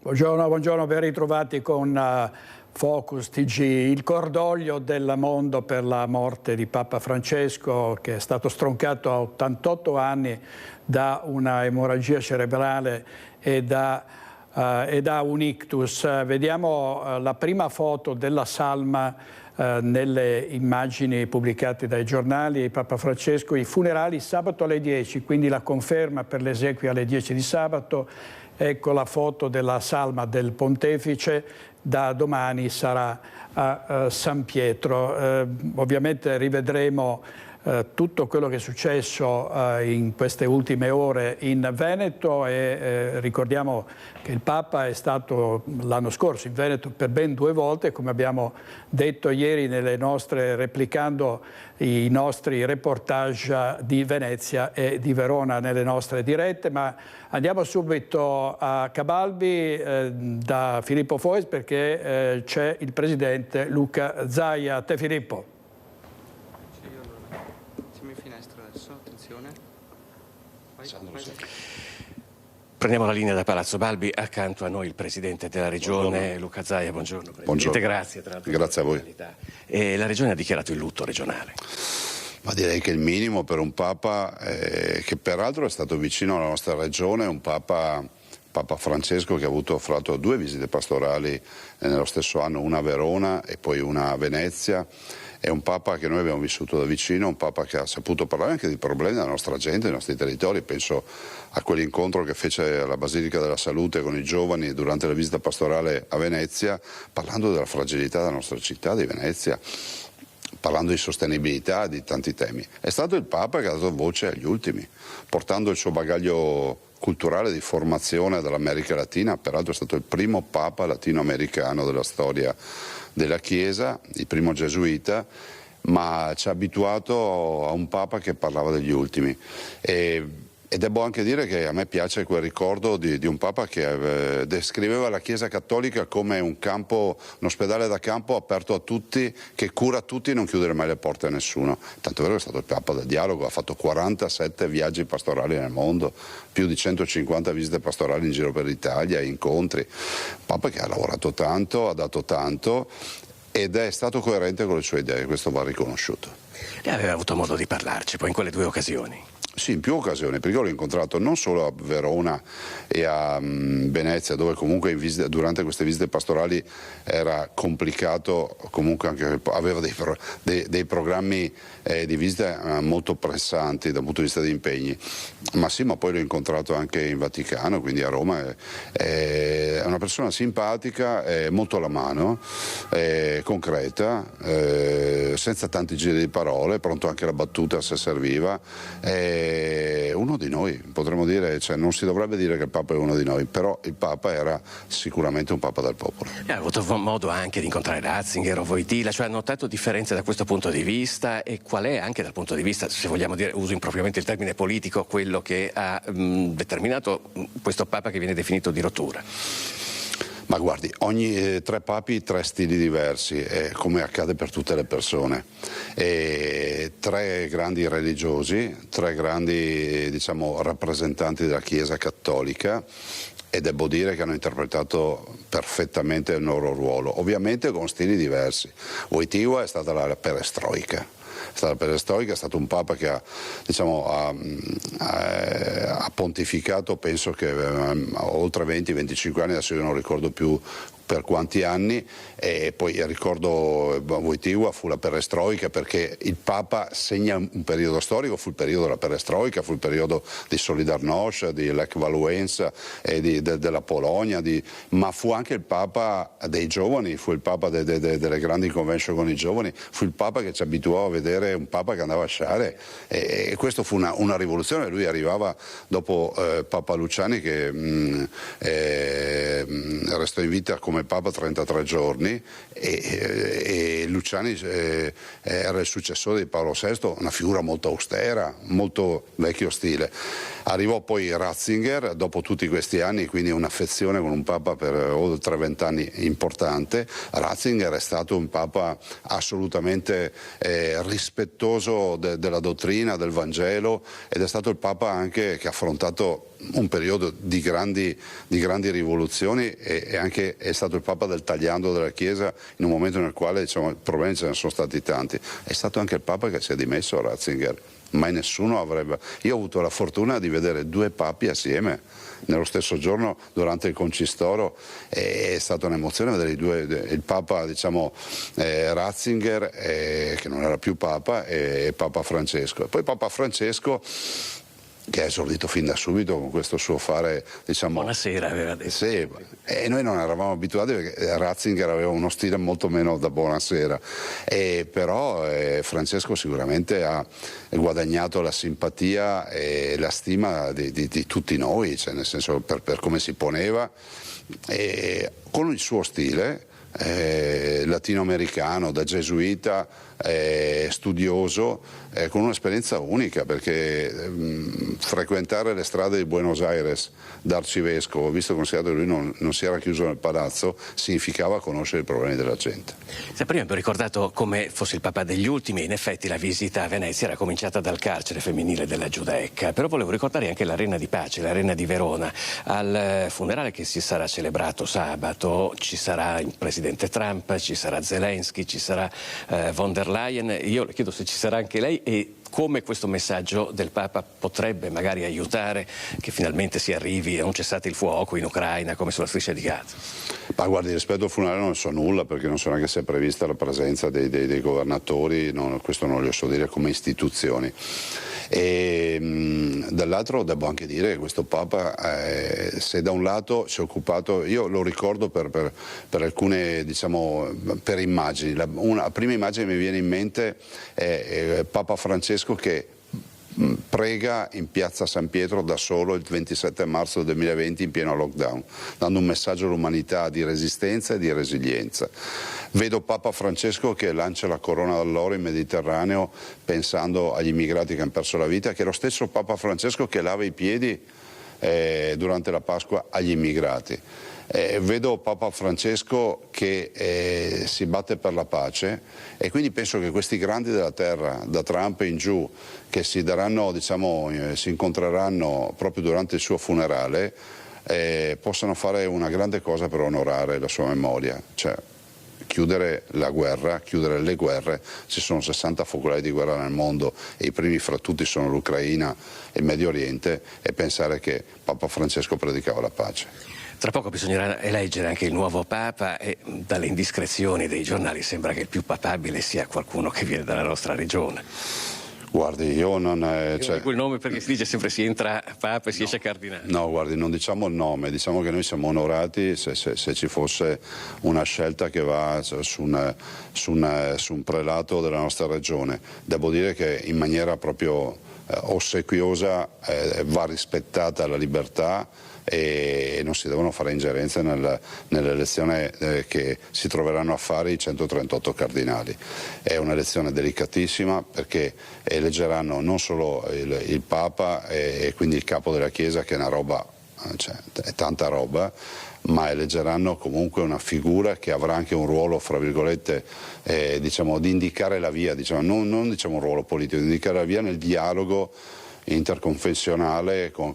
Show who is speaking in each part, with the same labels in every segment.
Speaker 1: Buongiorno, ben ritrovati con Focus TG. Il cordoglio del mondo per la morte di Papa Francesco, che è stato stroncato a 88 anni da una emorragia cerebrale e da un ictus. Vediamo la prima foto della salma nelle immagini pubblicate dai giornali. Papa Francesco, i funerali sabato alle 10, quindi la conferma per le esequie alle 10 di sabato. Ecco la foto della salma del pontefice, da domani sarà a San Pietro. Ovviamente rivedremo tutto quello che è successo in queste ultime ore in Veneto e ricordiamo che il Papa è stato l'anno scorso in Veneto per ben 2 volte, come abbiamo detto ieri replicando i nostri reportage di Venezia e di Verona nelle nostre dirette. Ma andiamo subito a Cabalbi da Filippo Fois perché c'è il presidente Luca Zaia. A te Filippo.
Speaker 2: Prendiamo la linea da Palazzo Balbi, accanto a noi il Presidente della Regione, buongiorno. Luca Zaia. Buongiorno Presidente.
Speaker 3: Buongiorno.
Speaker 2: Grazie
Speaker 3: a voi.
Speaker 2: La Regione ha dichiarato il lutto regionale.
Speaker 3: Ma direi che il minimo per un Papa che peraltro è stato vicino alla nostra Regione, un Papa Francesco che ha fatto 2 visite pastorali nello stesso anno, una a Verona e poi una a Venezia. È un Papa che noi abbiamo vissuto da vicino, un Papa che ha saputo parlare anche di problemi della nostra gente, dei nostri territori. Penso a quell'incontro che fece alla Basilica della Salute con i giovani durante la visita pastorale a Venezia, parlando della fragilità della nostra città, di Venezia, parlando di sostenibilità, di tanti temi. È stato il Papa che ha dato voce agli ultimi, portando il suo bagaglio culturale di formazione dall'America Latina. Peraltro è stato il primo Papa latinoamericano della storia della Chiesa, il primo gesuita, ma ci ha abituato a un Papa che parlava degli ultimi. E devo anche dire che a me piace quel ricordo di un Papa che descriveva la Chiesa Cattolica come un ospedale da campo aperto a tutti, che cura tutti e non chiudere mai le porte a nessuno. Tanto è vero che è stato il Papa del dialogo, ha fatto 47 viaggi pastorali nel mondo, più di 150 visite pastorali in giro per l'Italia, incontri. Papa che ha lavorato tanto, ha dato tanto ed è stato coerente con le sue idee, questo va riconosciuto.
Speaker 2: Lei aveva avuto modo di parlarci poi in quelle 2 occasioni?
Speaker 3: Sì, in più occasioni, perché io l'ho incontrato non solo a Verona e a Venezia, dove comunque durante queste visite pastorali era complicato, comunque anche aveva dei programmi di visita molto pressanti dal punto di vista di impegni, ma sì, ma poi l'ho incontrato anche in Vaticano, quindi a Roma. È una persona simpatica, molto alla mano, concreta, senza tanti giri di parole, pronto anche alla battuta se serviva. Uno di noi, potremmo dire, cioè non si dovrebbe dire che il Papa è uno di noi, però il Papa era sicuramente un Papa del popolo.
Speaker 2: Ha avuto modo anche di incontrare Ratzinger o Wojtyla, cioè ha notato differenze da questo punto di vista, e qual è anche dal punto di vista, se vogliamo dire, uso impropriamente il termine politico, quello che ha determinato questo Papa che viene definito di rottura?
Speaker 3: Ma guardi, ogni 3 papi 3 stili diversi, come accade per tutte le persone. 3 grandi religiosi, 3 grandi, diciamo, rappresentanti della Chiesa cattolica, e devo dire che hanno interpretato perfettamente il loro ruolo, ovviamente con stili diversi. Wojtyla è stata la perestroica. È stato un Papa che ha pontificato, penso che oltre 20-25 anni, adesso io non ricordo più per quanti anni, e poi ricordo Wojtyla fu la perestroica, perché il Papa segna un periodo storico, fu il periodo della perestroica, fu il periodo di Solidarnosc, di Lech Walesa e della Polonia, ma fu anche il Papa dei giovani, fu il Papa delle grandi convention con i giovani, fu il Papa che ci abituò a vedere un Papa che andava a sciare, e questo fu una rivoluzione. Lui arrivava dopo Papa Luciani, che restò in vita come Papa 33 giorni, e Luciani era il successore di Paolo VI, una figura molto austera, molto vecchio stile. Arrivò poi Ratzinger dopo tutti questi anni, quindi un'affezione con un Papa per oltre 20 anni importante. Ratzinger è stato un Papa assolutamente rispettoso della dottrina, del Vangelo, ed è stato il Papa anche che ha affrontato un periodo di grandi rivoluzioni e anche è stato il Papa del tagliando della Chiesa in un momento nel quale, diciamo, problemi ce ne sono stati tanti. È stato anche il Papa che si è dimesso, Ratzinger. Mai nessuno avrebbe... Io ho avuto la fortuna di vedere 2 papi assieme nello stesso giorno durante il concistoro, è stata un'emozione vedere il Papa, diciamo, Ratzinger, che non era più Papa, e Papa Francesco. E poi Papa Francesco, che ha esordito fin da subito con questo suo fare, diciamo...
Speaker 2: Buonasera, aveva detto.
Speaker 3: Sì, e noi non eravamo abituati perché Ratzinger aveva uno stile molto meno da buonasera, però Francesco sicuramente ha guadagnato la simpatia e la stima di tutti noi, cioè nel senso per come si poneva, con il suo stile latinoamericano, da gesuita, studioso, con un'esperienza unica, perché frequentare le strade di Buenos Aires da arcivescovo, visto che considerato che lui non si era chiuso nel palazzo, significava conoscere i problemi della gente.
Speaker 2: Prima abbiamo ricordato come fosse il Papa degli ultimi, in effetti la visita a Venezia era cominciata dal carcere femminile della Giudecca, però volevo ricordare anche l'Arena di Pace, l'Arena di Verona. Al funerale che si sarà celebrato sabato ci sarà il presidente Trump, ci sarà Zelensky, ci sarà von der Leyen. Io le chiedo se ci sarà anche lei e come questo messaggio del Papa potrebbe magari aiutare che finalmente si arrivi a un cessate il fuoco in Ucraina come sulla striscia di Gaza.
Speaker 3: Ma guardi, rispetto al funerale non so nulla, perché non so neanche se è prevista la presenza dei governatori, questo non lo so dire come istituzioni. E dall'altro devo anche dire che questo Papa, se da un lato si è occupato, io lo ricordo per alcune, diciamo, per immagini. La prima immagine che mi viene in mente è Papa Francesco che prega in piazza San Pietro da solo il 27 marzo del 2020 in pieno lockdown, dando un messaggio all'umanità di resistenza e di resilienza. Vedo Papa Francesco che lancia la corona d'alloro in Mediterraneo pensando agli immigrati che hanno perso la vita, che è lo stesso Papa Francesco che lava i piedi durante la Pasqua agli immigrati. Vedo Papa Francesco che si batte per la pace e quindi penso che questi grandi della terra, da Trump in giù, che si daranno, diciamo, si incontreranno proprio durante il suo funerale, possano fare una grande cosa per onorare la sua memoria, cioè chiudere la guerra, chiudere le guerre. Ci sono 60 focolai di guerra nel mondo e i primi fra tutti sono l'Ucraina e il Medio Oriente, e pensare che Papa Francesco predicava la pace.
Speaker 2: Tra poco bisognerà eleggere anche il nuovo Papa e dalle indiscrezioni dei giornali sembra che il più papabile sia qualcuno che viene dalla nostra regione.
Speaker 3: Guardi, io non...
Speaker 2: Io dico il nome perché si dice sempre si entra Papa e si esce Cardinale.
Speaker 3: No, guardi, non diciamo il nome, diciamo che noi siamo onorati se ci fosse una scelta che va su un prelato della nostra regione. Devo dire che in maniera proprio ossequiosa va rispettata la libertà e non si devono fare ingerenze nell'elezione che si troveranno a fare i 138 cardinali. È un'elezione delicatissima perché eleggeranno non solo il Papa e quindi il capo della Chiesa, che è una roba, cioè, è tanta roba, ma eleggeranno comunque una figura che avrà anche un ruolo, fra virgolette, diciamo, di indicare la via, diciamo, non diciamo un ruolo politico, di indicare la via nel dialogo interconfessionale con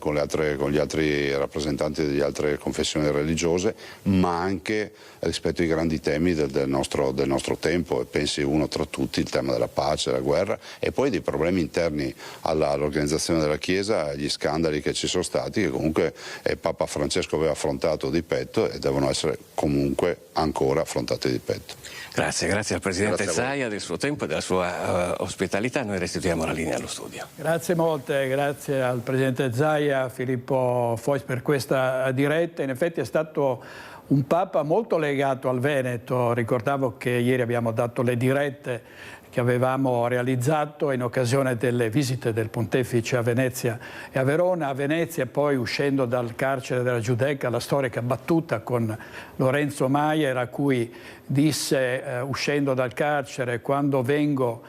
Speaker 3: gli altri rappresentanti delle altre confessioni religiose, ma anche rispetto ai grandi temi del nostro tempo, e pensi uno tra tutti il tema della pace, della guerra e poi dei problemi interni all'organizzazione della Chiesa, gli scandali che ci sono stati, che comunque Papa Francesco aveva affrontato di petto e devono essere comunque ancora affrontati di petto.
Speaker 2: Grazie al Presidente Zaia del suo tempo e della sua ospitalità. Noi restituiamo la linea allo studio.
Speaker 1: Grazie molte, grazie al Presidente Zaia, Filippo Fois, per questa diretta. In effetti è stato un Papa molto legato al Veneto. Ricordavo che ieri abbiamo dato le dirette che avevamo realizzato in occasione delle visite del Pontefice a Venezia e a Verona. A Venezia, poi uscendo dal carcere della Giudecca, la storica battuta con Lorenzo Maier, a cui disse uscendo dal carcere: quando vengo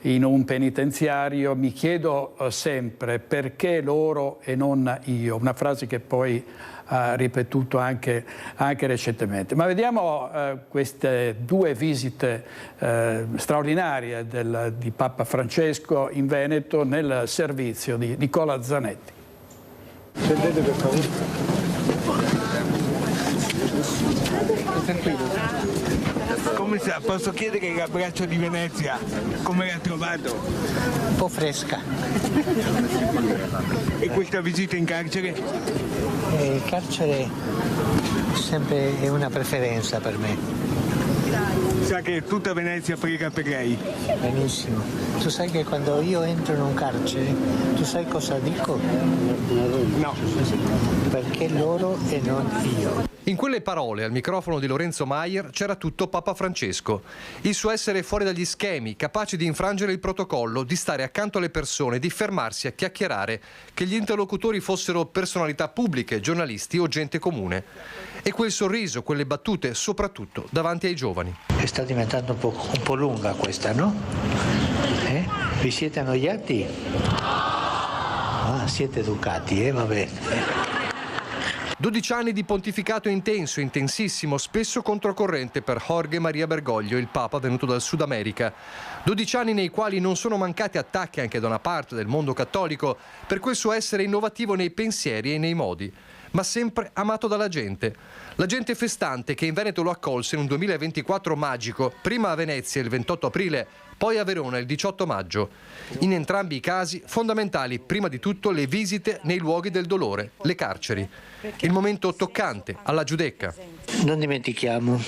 Speaker 1: in un penitenziario mi chiedo sempre perché loro e non io, una frase che poi ha ripetuto anche recentemente. Ma vediamo queste 2 visite straordinarie di Papa Francesco in Veneto nel servizio di Nicola Zanetti.
Speaker 4: Scendete per favore. Tranquillo. Come sta? Posso chiedere l'abbraccio di Venezia? Come l'ha trovato?
Speaker 5: Un po' fresca.
Speaker 4: E questa visita in carcere?
Speaker 5: Il carcere sempre è una preferenza per me.
Speaker 4: Sa che tutta Venezia prega per lei?
Speaker 5: Benissimo. Tu sai che quando io entro in un carcere, tu sai cosa dico?
Speaker 4: No.
Speaker 5: Perché loro e non io.
Speaker 6: In quelle parole al microfono di Lorenzo Maier c'era tutto Papa Francesco. Il suo essere fuori dagli schemi, capace di infrangere il protocollo, di stare accanto alle persone, di fermarsi a chiacchierare, che gli interlocutori fossero personalità pubbliche, giornalisti o gente comune. E quel sorriso, quelle battute, soprattutto davanti ai giovani.
Speaker 5: Sta diventando un po' lunga questa, no? Vi siete annoiati? Ah, siete educati, va bene.
Speaker 6: 12 anni di pontificato intenso, intensissimo, spesso controcorrente per Jorge Maria Bergoglio, il Papa venuto dal Sud America. 12 anni nei quali non sono mancati attacchi anche da una parte del mondo cattolico per quel suo essere innovativo nei pensieri e nei modi, ma sempre amato dalla gente. La gente festante che in Veneto lo accolse in un 2024 magico, prima a Venezia il 28 aprile, poi a Verona il 18 maggio. In entrambi i casi fondamentali prima di tutto le visite nei luoghi del dolore, le carceri. Il momento toccante alla Giudecca.
Speaker 5: Non dimentichiamo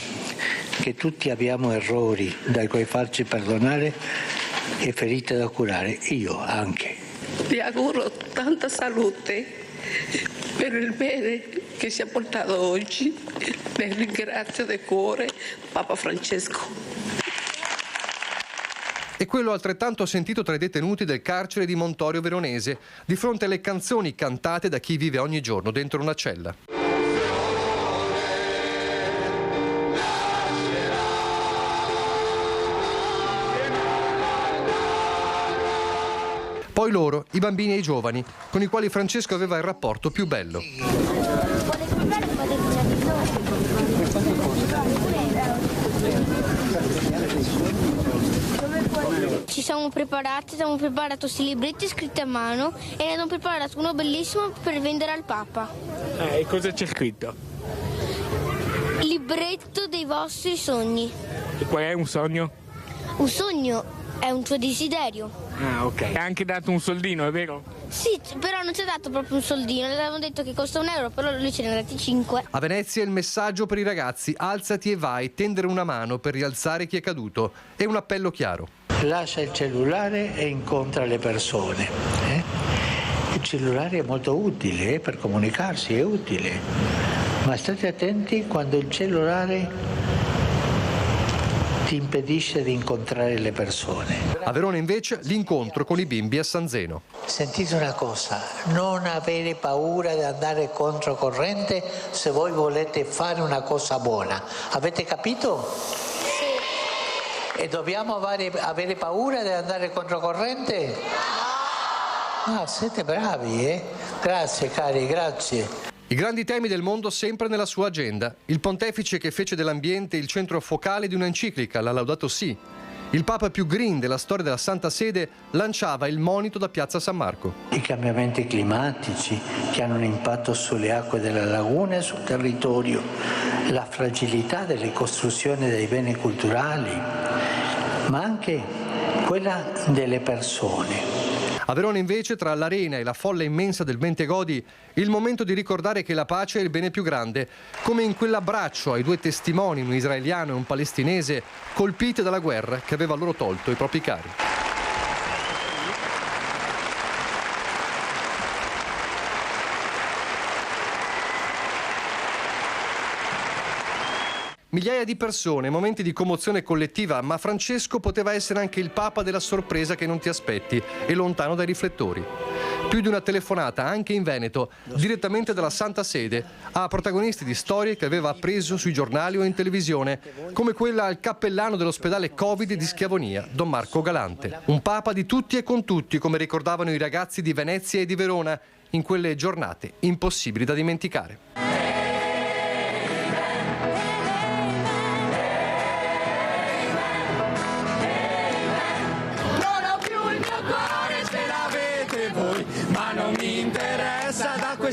Speaker 5: che tutti abbiamo errori dai quali farci perdonare e ferite da curare, io anche.
Speaker 7: Vi auguro tanta salute per il bene che si è portato oggi. Le ringrazio di cuore, Papa Francesco.
Speaker 6: E quello altrettanto sentito tra i detenuti del carcere di Montorio Veronese, di fronte alle canzoni cantate da chi vive ogni giorno dentro una cella. Poi loro, i bambini e i giovani, con i quali Francesco aveva il rapporto più bello.
Speaker 8: Ci siamo preparati, abbiamo preparato questi libretti scritti a mano e ne abbiamo preparato uno bellissimo per vendere al Papa.
Speaker 4: E cosa c'è scritto?
Speaker 8: Libretto dei vostri sogni.
Speaker 4: E qual è un sogno?
Speaker 8: Un sogno è un tuo desiderio.
Speaker 4: Ah, ok. Ha anche dato un soldino, è vero?
Speaker 8: Sì, però non ci ha dato proprio un soldino, le avevamo detto che costa €1, però lui ce ne ha dati 5.
Speaker 6: A Venezia il messaggio per i ragazzi: alzati e vai, tendere una mano per rialzare chi è caduto. È un appello chiaro.
Speaker 5: Lascia il cellulare e incontra le persone. Il cellulare è molto utile per comunicarsi, è utile, ma state attenti quando il cellulare ti impedisce di incontrare le persone.
Speaker 6: A Verona invece l'incontro con i bimbi a San Zeno.
Speaker 5: Sentite una cosa, non avere paura di andare controcorrente se voi volete fare una cosa buona. Avete capito? Sì. E dobbiamo avere paura di andare controcorrente? Ah, siete bravi, eh? Grazie cari, grazie.
Speaker 6: I grandi temi del mondo sempre nella sua agenda. Il pontefice che fece dell'ambiente il centro focale di un'enciclica, la Laudato Si. Il Papa più green della storia della Santa Sede lanciava il monito da Piazza San Marco.
Speaker 5: I cambiamenti climatici che hanno un impatto sulle acque della laguna e sul territorio, la fragilità delle costruzioni dei beni culturali, ma anche quella delle persone.
Speaker 6: A Verona invece, tra l'arena e la folla immensa del Bentegodi, il momento di ricordare che la pace è il bene più grande, come in quell'abbraccio ai due testimoni, un israeliano e un palestinese, colpiti dalla guerra che aveva loro tolto i propri cari. Migliaia di persone, momenti di commozione collettiva, ma Francesco poteva essere anche il Papa della sorpresa che non ti aspetti e lontano dai riflettori. Più di una telefonata, anche in Veneto, direttamente dalla Santa Sede, a protagonisti di storie che aveva appreso sui giornali o in televisione, come quella al cappellano dell'ospedale Covid di Schiavonia, Don Marco Galante. Un Papa di tutti e con tutti, come ricordavano i ragazzi di Venezia e di Verona, in quelle giornate impossibili da dimenticare.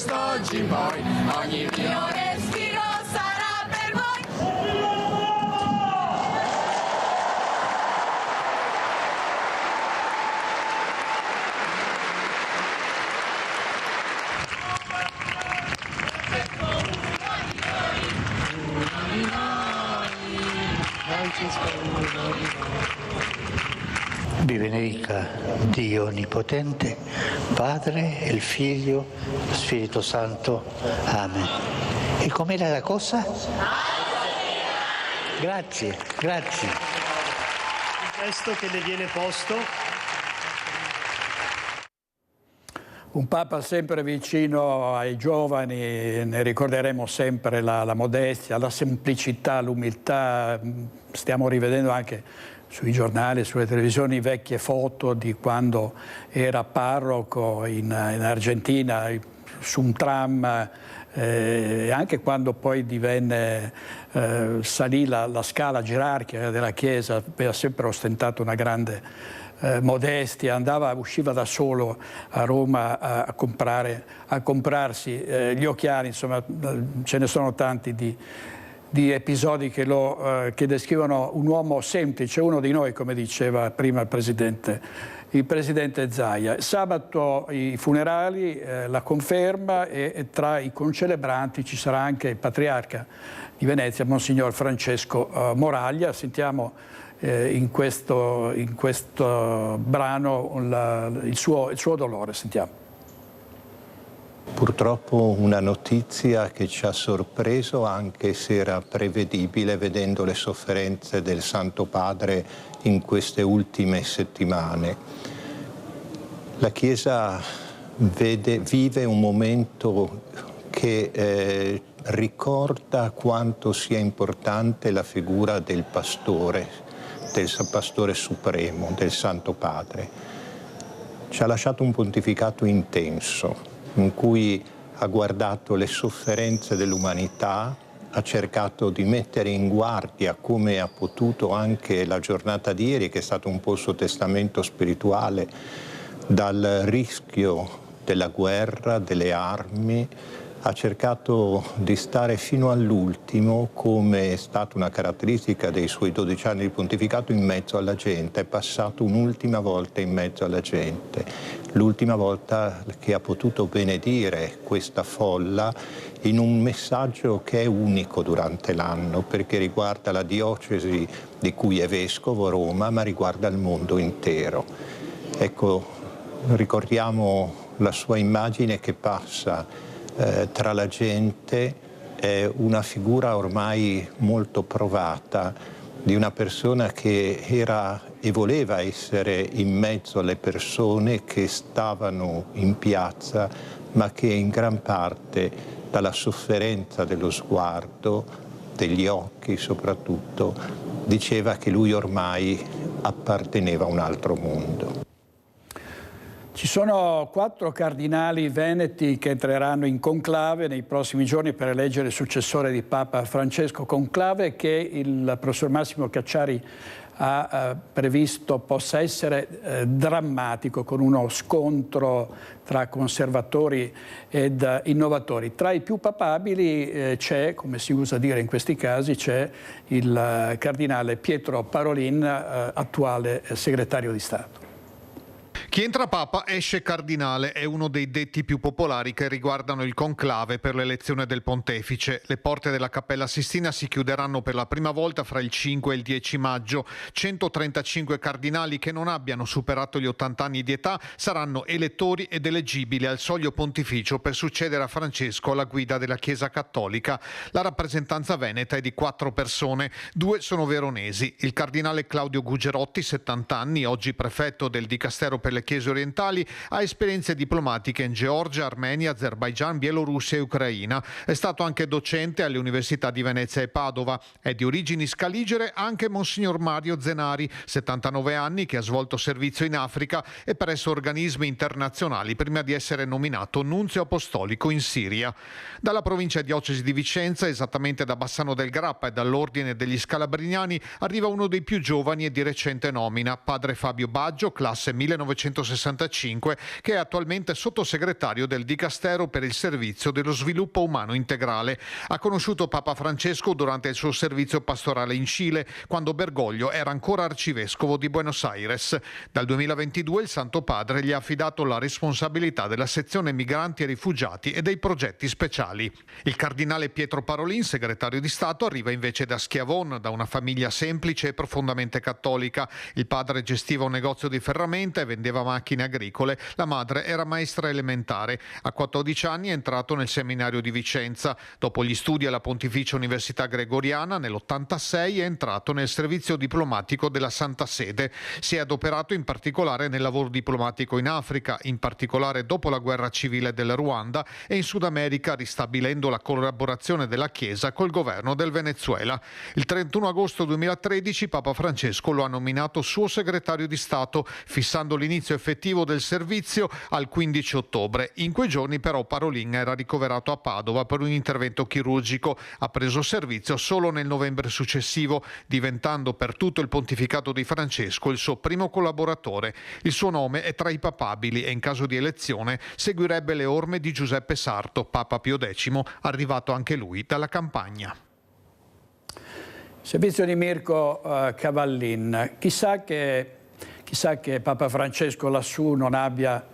Speaker 9: quest'oggi in poi, ogni mio respiro sarà per voi.
Speaker 5: Vi benedica Dio Onnipotente, Padre, il Figlio, lo Spirito Santo. Amen. E com'era la cosa? Grazie, grazie.
Speaker 10: Il gesto che le viene posto.
Speaker 1: Un Papa sempre vicino ai giovani, ne ricorderemo sempre la modestia, la semplicità, l'umiltà. Stiamo rivedendo anche sui giornali, sulle televisioni, vecchie foto di quando era parroco in Argentina, su un tram, anche quando poi divenne, salì la scala gerarchica della Chiesa, aveva sempre ostentato una grande modestia, usciva da solo a Roma a comprarsi gli occhiali, insomma ce ne sono tanti di episodi che descrivono un uomo semplice, uno di noi, come diceva prima il presidente Zaia. Sabato i funerali, la conferma, e tra i concelebranti ci sarà anche il patriarca di Venezia, Monsignor Francesco Moraglia. Sentiamo in questo brano il suo dolore. Sentiamo.
Speaker 11: Purtroppo una notizia che ci ha sorpreso, anche se era prevedibile, vedendo le sofferenze del Santo Padre in queste ultime settimane. La Chiesa vive un momento che ricorda quanto sia importante la figura del pastore supremo, del Santo Padre. Ci ha lasciato un pontificato intenso, in cui ha guardato le sofferenze dell'umanità, ha cercato di mettere in guardia, come ha potuto anche la giornata di ieri, che è stato un po' il suo testamento spirituale, dal rischio della guerra, delle armi. Ha cercato di stare fino all'ultimo, come è stata una caratteristica dei suoi 12 anni di pontificato, in mezzo alla gente. È passato un'ultima volta in mezzo alla gente, l'ultima volta che ha potuto benedire questa folla in un messaggio che è unico durante l'anno, perché riguarda la diocesi di cui è vescovo, Roma, ma riguarda il mondo intero. Ecco, ricordiamo la sua immagine che passa tra la gente, è una figura ormai molto provata di una persona che era e voleva essere in mezzo alle persone che stavano in piazza, ma che in gran parte dalla sofferenza dello sguardo, degli occhi soprattutto, diceva che lui ormai apparteneva a un altro mondo.
Speaker 1: Ci sono 4 cardinali veneti che entreranno in conclave nei prossimi giorni per eleggere il successore di Papa Francesco, conclave che il professor Massimo Cacciari ha previsto possa essere drammatico, con uno scontro tra conservatori ed innovatori. Tra i più papabili c'è, come si usa dire in questi casi, c'è il cardinale Pietro Parolin, attuale segretario di Stato.
Speaker 12: Chi entra Papa esce cardinale è uno dei detti più popolari che riguardano il conclave per l'elezione del pontefice. Le porte della Cappella Sistina si chiuderanno per la prima volta fra il 5 e il 10 maggio. 135 cardinali che non abbiano superato gli 80 anni di età saranno elettori ed eleggibili al soglio pontificio per succedere a Francesco alla guida della Chiesa Cattolica. La rappresentanza veneta è di 4 persone, 2 sono veronesi. Il cardinale Claudio Gugerotti, 70 anni, oggi prefetto del Dicastero per le Chiese orientali, ha esperienze diplomatiche in Georgia, Armenia, Azerbaigian, Bielorussia e Ucraina. È stato anche docente alle università di Venezia e Padova. È di origini scaligere anche Monsignor Mario Zenari, 79 anni, che ha svolto servizio in Africa e presso organismi internazionali prima di essere nominato nunzio apostolico in Siria. Dalla provincia e diocesi di Vicenza, esattamente da Bassano del Grappa e dall'Ordine degli Scalabriniani, arriva uno dei più giovani e di recente nomina, padre Fabio Baggio, classe 1900 1965, che è attualmente sottosegretario del Dicastero per il Servizio dello Sviluppo Umano Integrale. Ha conosciuto Papa Francesco durante il suo servizio pastorale in Cile, quando Bergoglio era ancora arcivescovo di Buenos Aires. Dal 2022 il Santo Padre gli ha affidato la responsabilità della sezione migranti e rifugiati e dei progetti speciali. Il cardinale Pietro Parolin, segretario di Stato, arriva invece da Schiavon, da una famiglia semplice e profondamente cattolica. Il padre gestiva un negozio di ferramenta e vendeva macchine agricole. La madre era maestra elementare. A 14 anni è entrato nel seminario di Vicenza. Dopo gli studi alla Pontificia Università Gregoriana, nell'86 è entrato nel servizio diplomatico della Santa Sede. Si è adoperato in particolare nel lavoro diplomatico in Africa, in particolare dopo la guerra civile del Ruanda, e in Sud America, ristabilendo la collaborazione della Chiesa col governo del Venezuela. Il 31 agosto 2013 Papa Francesco lo ha nominato suo segretario di Stato, fissando l'inizio effettivo del servizio al 15 ottobre. In quei giorni però Parolin era ricoverato a Padova per un intervento chirurgico. Ha preso servizio solo nel novembre successivo, diventando per tutto il pontificato di Francesco il suo primo collaboratore. Il suo nome è tra i papabili e in caso di elezione seguirebbe le orme di Giuseppe Sarto, Papa Pio X, arrivato anche lui dalla campagna.
Speaker 1: Servizio di Mirko Cavallin. Chissà che Papa Francesco lassù non abbia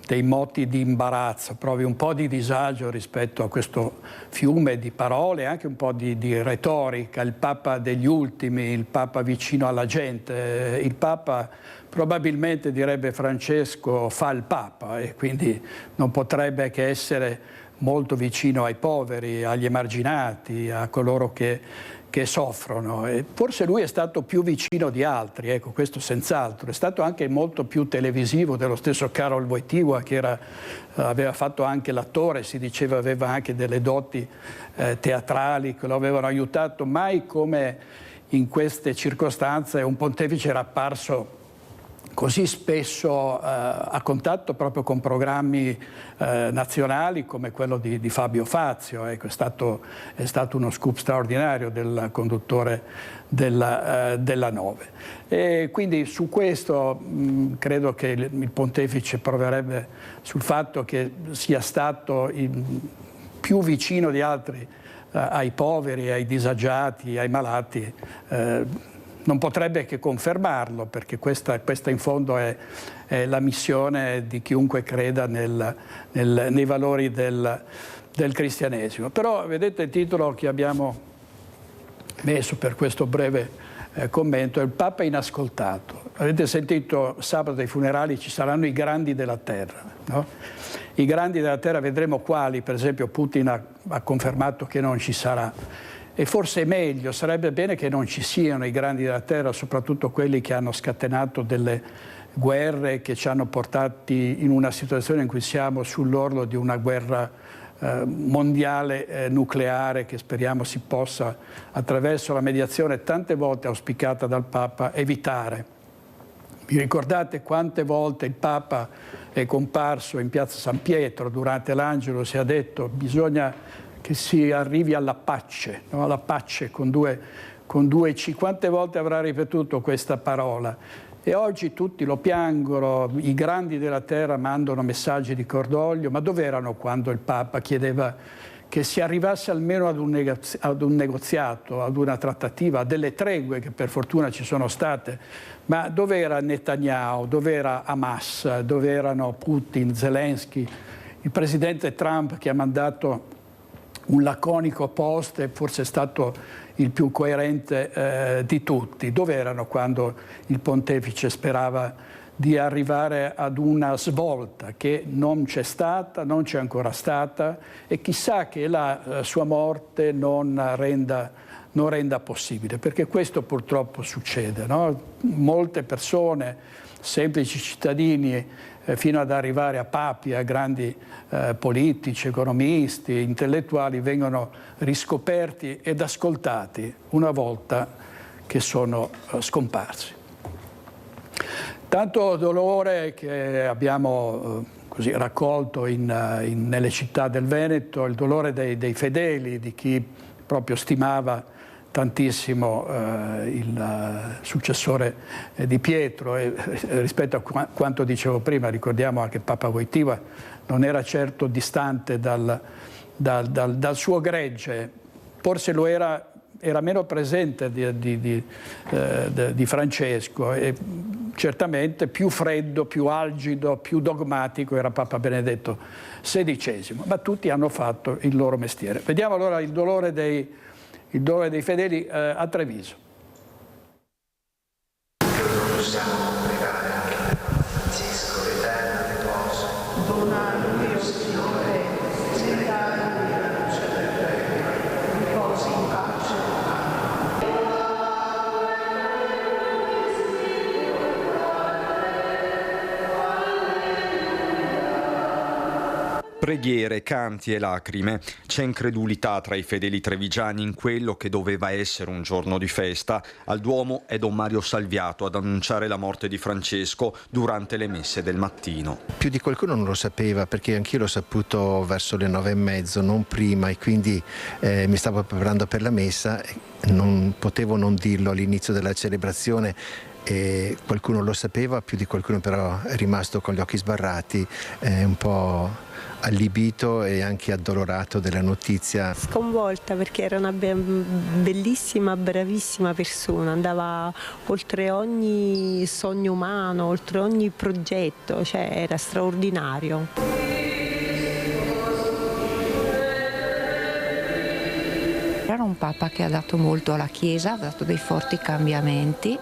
Speaker 1: dei moti di imbarazzo, provi un po' di disagio rispetto a questo fiume di parole, anche un po' di retorica, il Papa degli ultimi, il Papa vicino alla gente. Il Papa probabilmente, direbbe Francesco, fa il Papa e quindi non potrebbe che essere molto vicino ai poveri, agli emarginati, a coloro che soffrono. E forse lui è stato più vicino di altri, ecco, questo senz'altro. È stato anche molto più televisivo dello stesso Karol Wojtyła, che aveva fatto anche l'attore, si diceva aveva anche delle doti teatrali che lo avevano aiutato. Mai come in queste circostanze un pontefice era apparso così spesso a contatto proprio con programmi nazionali come quello di Fabio Fazio. Ecco, è stato uno scoop straordinario del conduttore della 9. E quindi su questo credo che il pontefice proverebbe sul fatto che sia stato più vicino di altri ai poveri, ai disagiati, ai malati. Non potrebbe che confermarlo, perché questa in fondo è la missione di chiunque creda nei valori del cristianesimo. Però vedete il titolo che abbiamo messo per questo breve commento è il Papa inascoltato. Avete sentito sabato ai funerali ci saranno i grandi della terra, no? I grandi della terra, vedremo quali, per esempio Putin ha confermato che non ci sarà. E forse è meglio, sarebbe bene che non ci siano i grandi della terra, soprattutto quelli che hanno scatenato delle guerre, che ci hanno portati in una situazione in cui siamo sull'orlo di una guerra mondiale nucleare che speriamo si possa, attraverso la mediazione tante volte auspicata dal Papa, evitare. Vi ricordate quante volte il Papa è comparso in piazza San Pietro durante l'Angelo, si è detto bisogna che si arrivi alla pace, no? Alla pace con due C. Quante volte avrà ripetuto questa parola? E oggi tutti lo piangono, i grandi della terra mandano messaggi di cordoglio, ma dov'erano quando il Papa chiedeva che si arrivasse almeno ad un negoziato, ad una trattativa, a delle tregue che per fortuna ci sono state? Ma dov'era Netanyahu, dov'era Hamas, dov'erano Putin, Zelensky, il presidente Trump che ha mandato un laconico post e forse è stato il più coerente di tutti? Dove erano quando il pontefice sperava di arrivare ad una svolta che non c'è stata, non c'è ancora stata, e chissà che la sua morte non renda possibile, perché questo purtroppo succede, no? Molte persone, semplici cittadini, fino ad arrivare a papi, a grandi politici, economisti, intellettuali, vengono riscoperti ed ascoltati una volta che sono scomparsi. Tanto dolore che abbiamo così raccolto nelle città del Veneto, il dolore dei fedeli, di chi proprio stimava tantissimo il successore di Pietro, e rispetto a quanto dicevo prima, ricordiamo anche Papa Wojtyła non era certo distante dal suo gregge, forse lo era meno presente di Francesco, e certamente più freddo, più algido, più dogmatico era Papa Benedetto XVI, ma tutti hanno fatto il loro mestiere. Vediamo allora il dolore dei fedeli a Treviso.
Speaker 13: Possiamo pregare anche per Francisco, l'eterno riposo. Dona a lui, o Signore, serenità e luce del Re, riposi in pace.
Speaker 14: Preghiere, canti e lacrime. C'è incredulità tra i fedeli trevigiani in quello che doveva essere un giorno di festa. Al Duomo è Don Mario Salviato ad annunciare la morte di Francesco durante le messe del mattino.
Speaker 11: Più di qualcuno non lo sapeva, perché anch'io l'ho saputo verso le 9:30, non prima, e quindi mi stavo preparando per la messa, non potevo non dirlo all'inizio della celebrazione. E qualcuno lo sapeva, più di qualcuno però è rimasto con gli occhi sbarrati, un po' allibito e anche addolorato della notizia.
Speaker 15: Sconvolta, perché era una bellissima, bravissima persona, andava oltre ogni sogno umano, oltre ogni progetto, cioè era straordinario.
Speaker 16: Era un Papa che ha dato molto alla Chiesa, ha dato dei forti cambiamenti,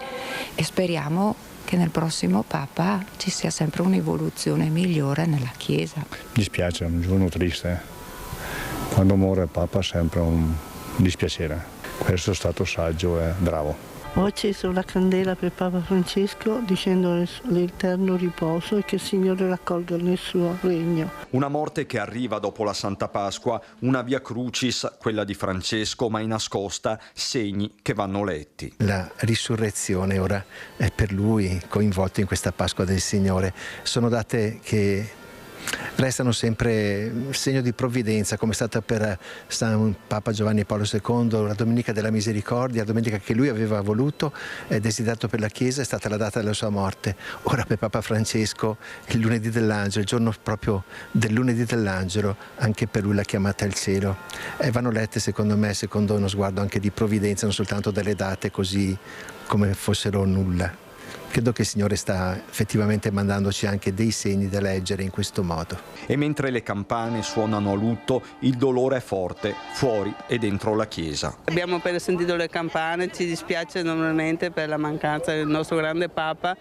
Speaker 16: e speriamo che nel prossimo Papa ci sia sempre un'evoluzione migliore nella Chiesa.
Speaker 17: Mi dispiace, è un giorno triste. Quando muore il Papa è sempre un dispiacere. Questo è stato saggio e bravo.
Speaker 18: Ho acceso la candela per Papa Francesco dicendo l'eterno riposo e che il Signore raccolga nel suo regno.
Speaker 14: Una morte che arriva dopo la Santa Pasqua, una via crucis, quella di Francesco, mai nascosta, segni che vanno letti.
Speaker 11: La risurrezione ora è per lui coinvolto in questa Pasqua del Signore. Sono date che restano sempre segno di provvidenza, come è stata per San Papa Giovanni Paolo II, la Domenica della Misericordia, la domenica che lui aveva voluto e desiderato per la Chiesa, è stata la data della sua morte. Ora per Papa Francesco il lunedì dell'Angelo, il giorno proprio del lunedì dell'Angelo, anche per lui la chiamata al cielo. E vanno lette secondo me, secondo uno sguardo anche di provvidenza, non soltanto delle date così come fossero nulla. Credo che il Signore sta effettivamente mandandoci anche dei segni da leggere in questo modo.
Speaker 14: E mentre le campane suonano a lutto, il dolore è forte, fuori e dentro la chiesa.
Speaker 19: Abbiamo appena sentito le campane, ci dispiace enormemente per la mancanza del nostro grande Papa,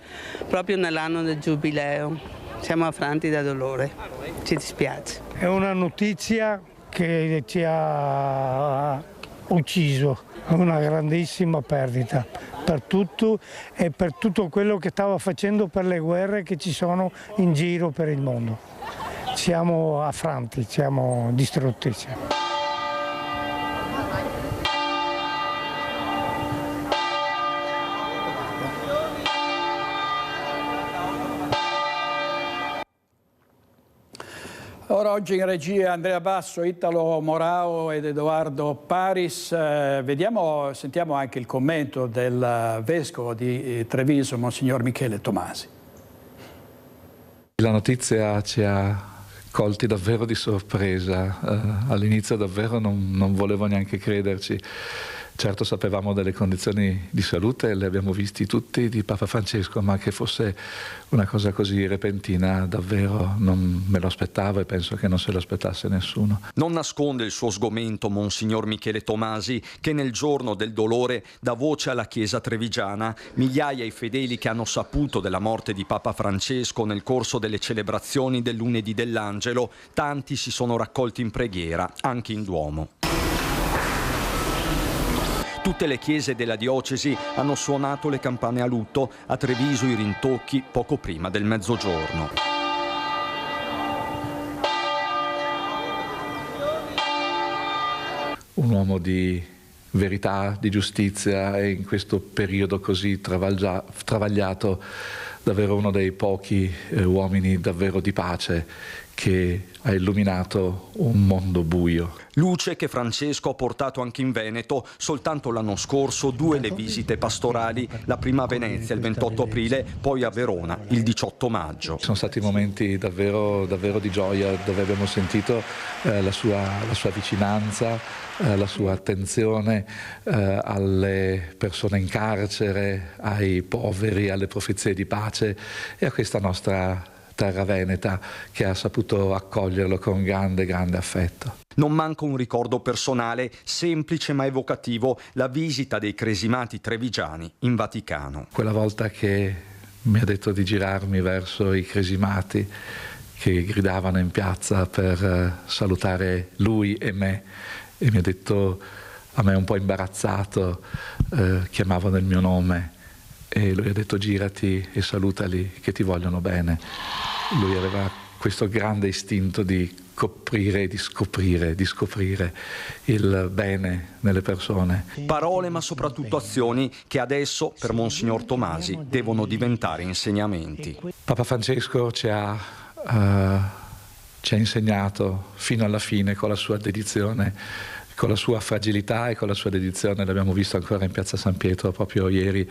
Speaker 19: proprio nell'anno del Giubileo. Siamo affranti da dolore, ci dispiace.
Speaker 20: È una notizia che ci ha ucciso, è una grandissima perdita per tutto e per tutto quello che stava facendo per le guerre che ci sono in giro per il mondo. Siamo affranti, siamo distrutti.
Speaker 1: Ora oggi in regia Andrea Basso, Italo Morao ed Edoardo Paris. Sentiamo anche il commento del vescovo di Treviso, Monsignor Michele Tomasi.
Speaker 21: La notizia ci ha colti davvero di sorpresa. All'inizio davvero non volevo neanche crederci. Certo sapevamo delle condizioni di salute, le abbiamo visti tutti di Papa Francesco, ma che fosse una cosa così repentina davvero non me lo aspettavo e penso che non se lo aspettasse nessuno.
Speaker 14: Non nasconde il suo sgomento Monsignor Michele Tomasi, che nel giorno del dolore dà voce alla Chiesa trevigiana. Migliaia i fedeli che hanno saputo della morte di Papa Francesco nel corso delle celebrazioni del lunedì dell'Angelo, tanti si sono raccolti in preghiera, anche in Duomo. Tutte le chiese della diocesi hanno suonato le campane a lutto, a Treviso i rintocchi poco prima del mezzogiorno.
Speaker 21: Un uomo di verità, di giustizia, e in questo periodo così travagliato davvero uno dei pochi uomini davvero di pace che ha illuminato un mondo buio.
Speaker 14: Luce che Francesco ha portato anche in Veneto. Soltanto l'anno scorso 2 le visite pastorali, la prima a Venezia il 28 aprile, poi a Verona il 18 maggio.
Speaker 21: Sono stati momenti davvero di gioia, dove abbiamo sentito la sua vicinanza, la sua attenzione alle persone in carcere, ai poveri, alle profezie di pace e a questa nostra terra veneta che ha saputo accoglierlo con grande affetto.
Speaker 14: Non manca un ricordo personale, semplice ma evocativo, la visita dei cresimati trevigiani in Vaticano.
Speaker 21: Quella volta che mi ha detto di girarmi verso i cresimati che gridavano in piazza per salutare lui e me, e mi ha detto, a me un po' imbarazzato, chiamavano il mio nome, e lui ha detto girati e salutali che ti vogliono bene. Lui aveva questo grande istinto di coprire e di scoprire il bene nelle persone.
Speaker 14: Parole ma soprattutto azioni che adesso per Monsignor Tomasi devono diventare insegnamenti.
Speaker 21: Papa Francesco ci ha insegnato fino alla fine con la sua dedizione, con la sua fragilità e con la sua dedizione, l'abbiamo visto ancora in Piazza San Pietro proprio ieri,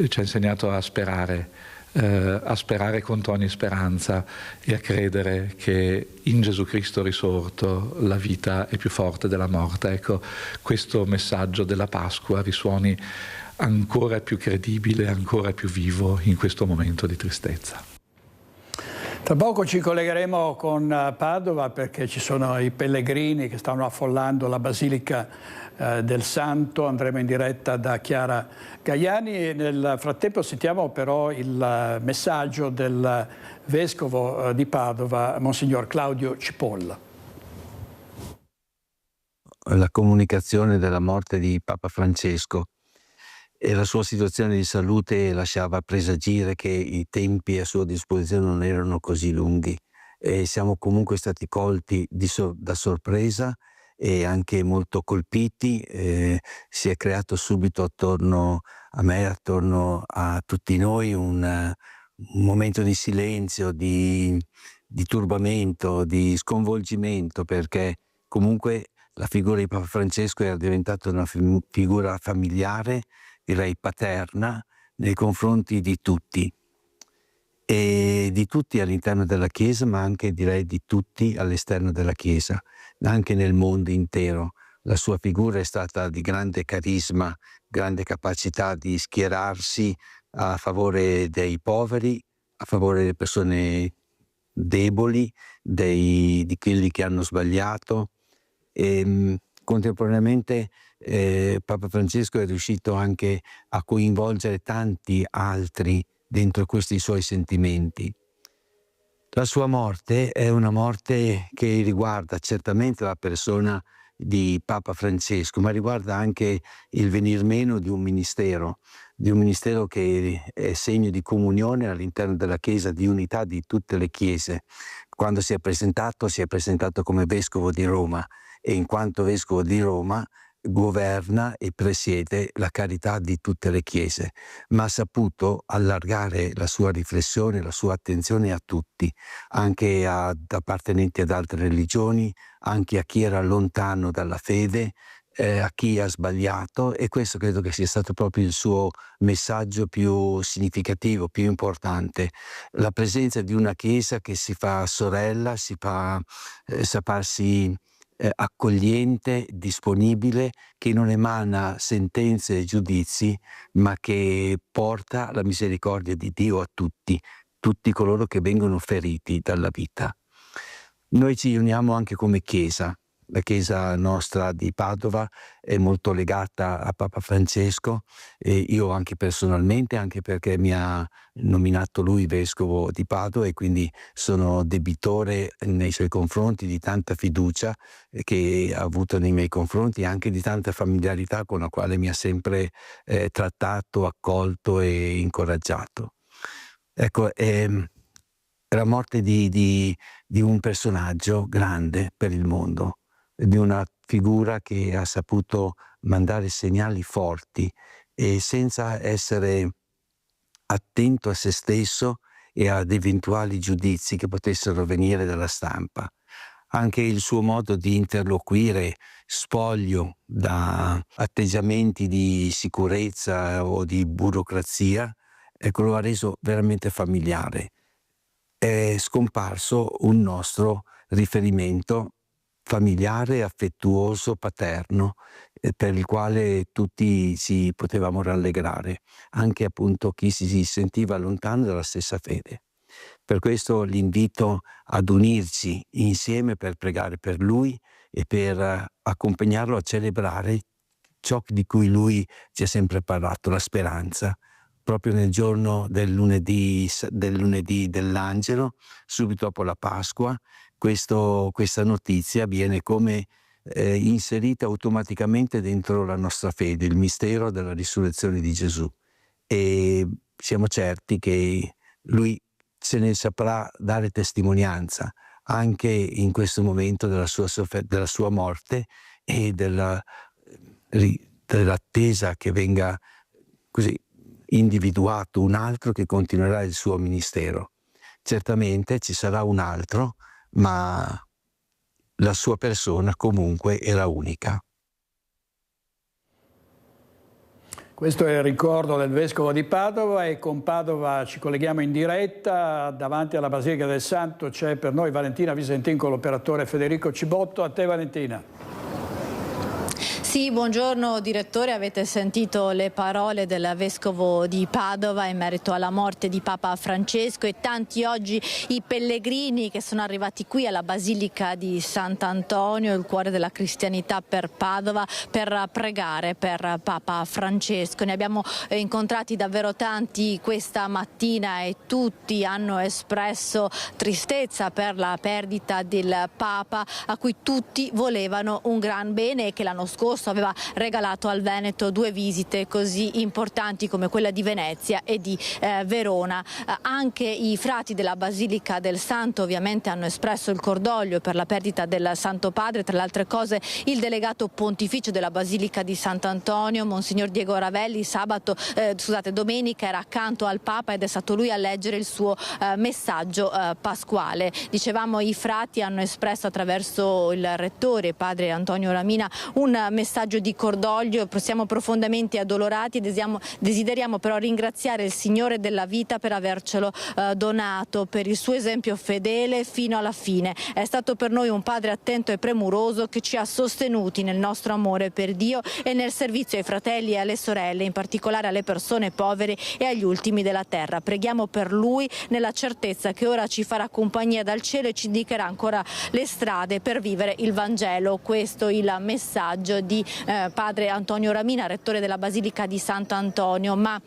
Speaker 21: ci ha insegnato a sperare contro ogni speranza e a credere che in Gesù Cristo risorto la vita è più forte della morte. Ecco, questo messaggio della Pasqua risuoni ancora più credibile, ancora più vivo in questo momento di tristezza.
Speaker 1: Tra poco ci collegheremo con Padova perché ci sono i pellegrini che stanno affollando la Basilica del Santo. Andremo in diretta da Chiara Gaiani. Nel frattempo sentiamo però il messaggio del Vescovo di Padova, Monsignor Claudio Cipolla.
Speaker 3: La comunicazione della morte di Papa Francesco e la sua situazione di salute lasciava presagire che i tempi a sua disposizione non erano così lunghi, e siamo comunque stati colti da sorpresa e anche molto colpiti. Si è creato subito attorno a me, attorno a tutti noi, un momento di silenzio, di turbamento, di sconvolgimento, perché comunque la figura di Papa Francesco era diventata una figura familiare, direi paterna, nei confronti di tutti, e di tutti all'interno della Chiesa, ma anche direi di tutti all'esterno della Chiesa, anche nel mondo intero. La sua figura è stata di grande carisma, grande capacità di schierarsi a favore dei poveri, a favore delle persone deboli, di quelli che hanno sbagliato. E contemporaneamente Papa Francesco è riuscito anche a coinvolgere tanti altri dentro questi suoi sentimenti. La sua morte è una morte che riguarda certamente la persona di Papa Francesco, ma riguarda anche il venir meno di un ministero che è segno di comunione all'interno della Chiesa, di unità di tutte le Chiese. Quando si è presentato come Vescovo di Roma, e in quanto Vescovo di Roma governa e presiede la carità di tutte le Chiese, ma ha saputo allargare la sua riflessione, la sua attenzione a tutti, anche ad appartenenti ad altre religioni, anche a chi era lontano dalla fede, a chi ha sbagliato, e questo credo che sia stato proprio il suo messaggio più significativo, più importante. La presenza di una Chiesa che si fa sorella, si fa sapersi accogliente, disponibile, che non emana sentenze e giudizi, ma che porta la misericordia di Dio a tutti coloro che vengono feriti dalla vita. Noi ci uniamo anche come Chiesa. La Chiesa nostra di Padova è molto legata a Papa Francesco, e io anche personalmente, anche perché mi ha nominato lui Vescovo di Padova, e quindi sono debitore nei suoi confronti di tanta fiducia che ha avuto nei miei confronti, e anche di tanta familiarità con la quale mi ha sempre trattato, accolto e incoraggiato. Ecco, la morte di un personaggio grande per il mondo, di una figura che ha saputo mandare segnali forti e senza essere attento a se stesso e ad eventuali giudizi che potessero venire dalla stampa. Anche il suo modo di interloquire, spoglio da atteggiamenti di sicurezza o di burocrazia, lo ha reso veramente familiare. È scomparso un nostro riferimento familiare, affettuoso, paterno, per il quale tutti ci potevamo rallegrare, anche appunto chi si sentiva lontano dalla stessa fede. Per questo l'invito ad unirci insieme per pregare per lui e per accompagnarlo a celebrare ciò di cui lui ci ha sempre parlato, la speranza. Proprio nel giorno del lunedì dell'Angelo, subito dopo la Pasqua, questa notizia viene come inserita automaticamente dentro la nostra fede, il mistero della risurrezione di Gesù. E siamo certi che lui se ne saprà dare testimonianza anche in questo momento della sua morte e dell'attesa che venga così individuato un altro che continuerà il suo ministero. Certamente ci sarà un altro, ma la sua persona comunque era unica.
Speaker 1: Questo è il ricordo del Vescovo di Padova e con Padova ci colleghiamo in diretta. Davanti alla Basilica del Santo c'è per noi Valentina Visentin con l'operatore Federico Cibotto. A te Valentina.
Speaker 2: Sì, buongiorno direttore, avete sentito le parole del Vescovo di Padova in merito alla morte di Papa Francesco e tanti oggi i pellegrini che sono arrivati qui alla Basilica di Sant'Antonio, il cuore della cristianità per Padova, per pregare per Papa Francesco. Ne abbiamo incontrati davvero tanti questa mattina e tutti hanno espresso tristezza per la perdita del Papa a cui tutti volevano un gran bene e che l'anno scorso aveva regalato al Veneto 2 visite così importanti come quella di Venezia e di Verona. Anche i frati della Basilica del Santo ovviamente hanno espresso il cordoglio per la perdita del Santo Padre. Tra le altre cose il delegato pontificio della Basilica di Sant'Antonio, Monsignor Diego Ravelli, domenica era accanto al Papa ed è stato lui a leggere il suo messaggio pasquale. Dicevamo, i frati hanno espresso attraverso il rettore, padre Antonio Ramina, un messaggio di cordoglio. Siamo profondamente addolorati e desideriamo però ringraziare il Signore della vita per avercelo donato, per il suo esempio fedele fino alla fine. È stato per noi un padre attento e premuroso che ci ha sostenuti nel nostro amore per Dio e nel servizio ai fratelli e alle sorelle, in particolare alle persone povere e agli ultimi della terra. Preghiamo per lui nella certezza che ora ci farà compagnia dal cielo e ci indicherà ancora le strade per vivere il Vangelo. Questo il messaggio di padre Antonio Ramina, rettore della Basilica di Sant'Antonio. Ma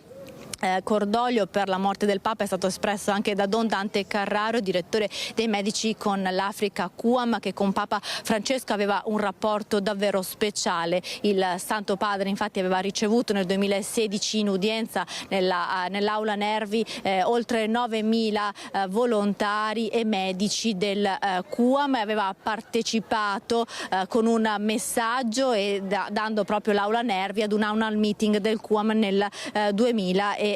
Speaker 2: cordoglio per la morte del Papa è stato espresso anche da Don Dante Carraro, direttore dei Medici con l'Africa QAM, che con Papa Francesco aveva un rapporto davvero speciale. Il Santo Padre infatti aveva ricevuto nel 2016 in udienza nell'Aula Nervi oltre 9.000 volontari e medici del QAM, aveva partecipato con un messaggio e dando proprio l'Aula Nervi ad un annual meeting del QAM nel 2022.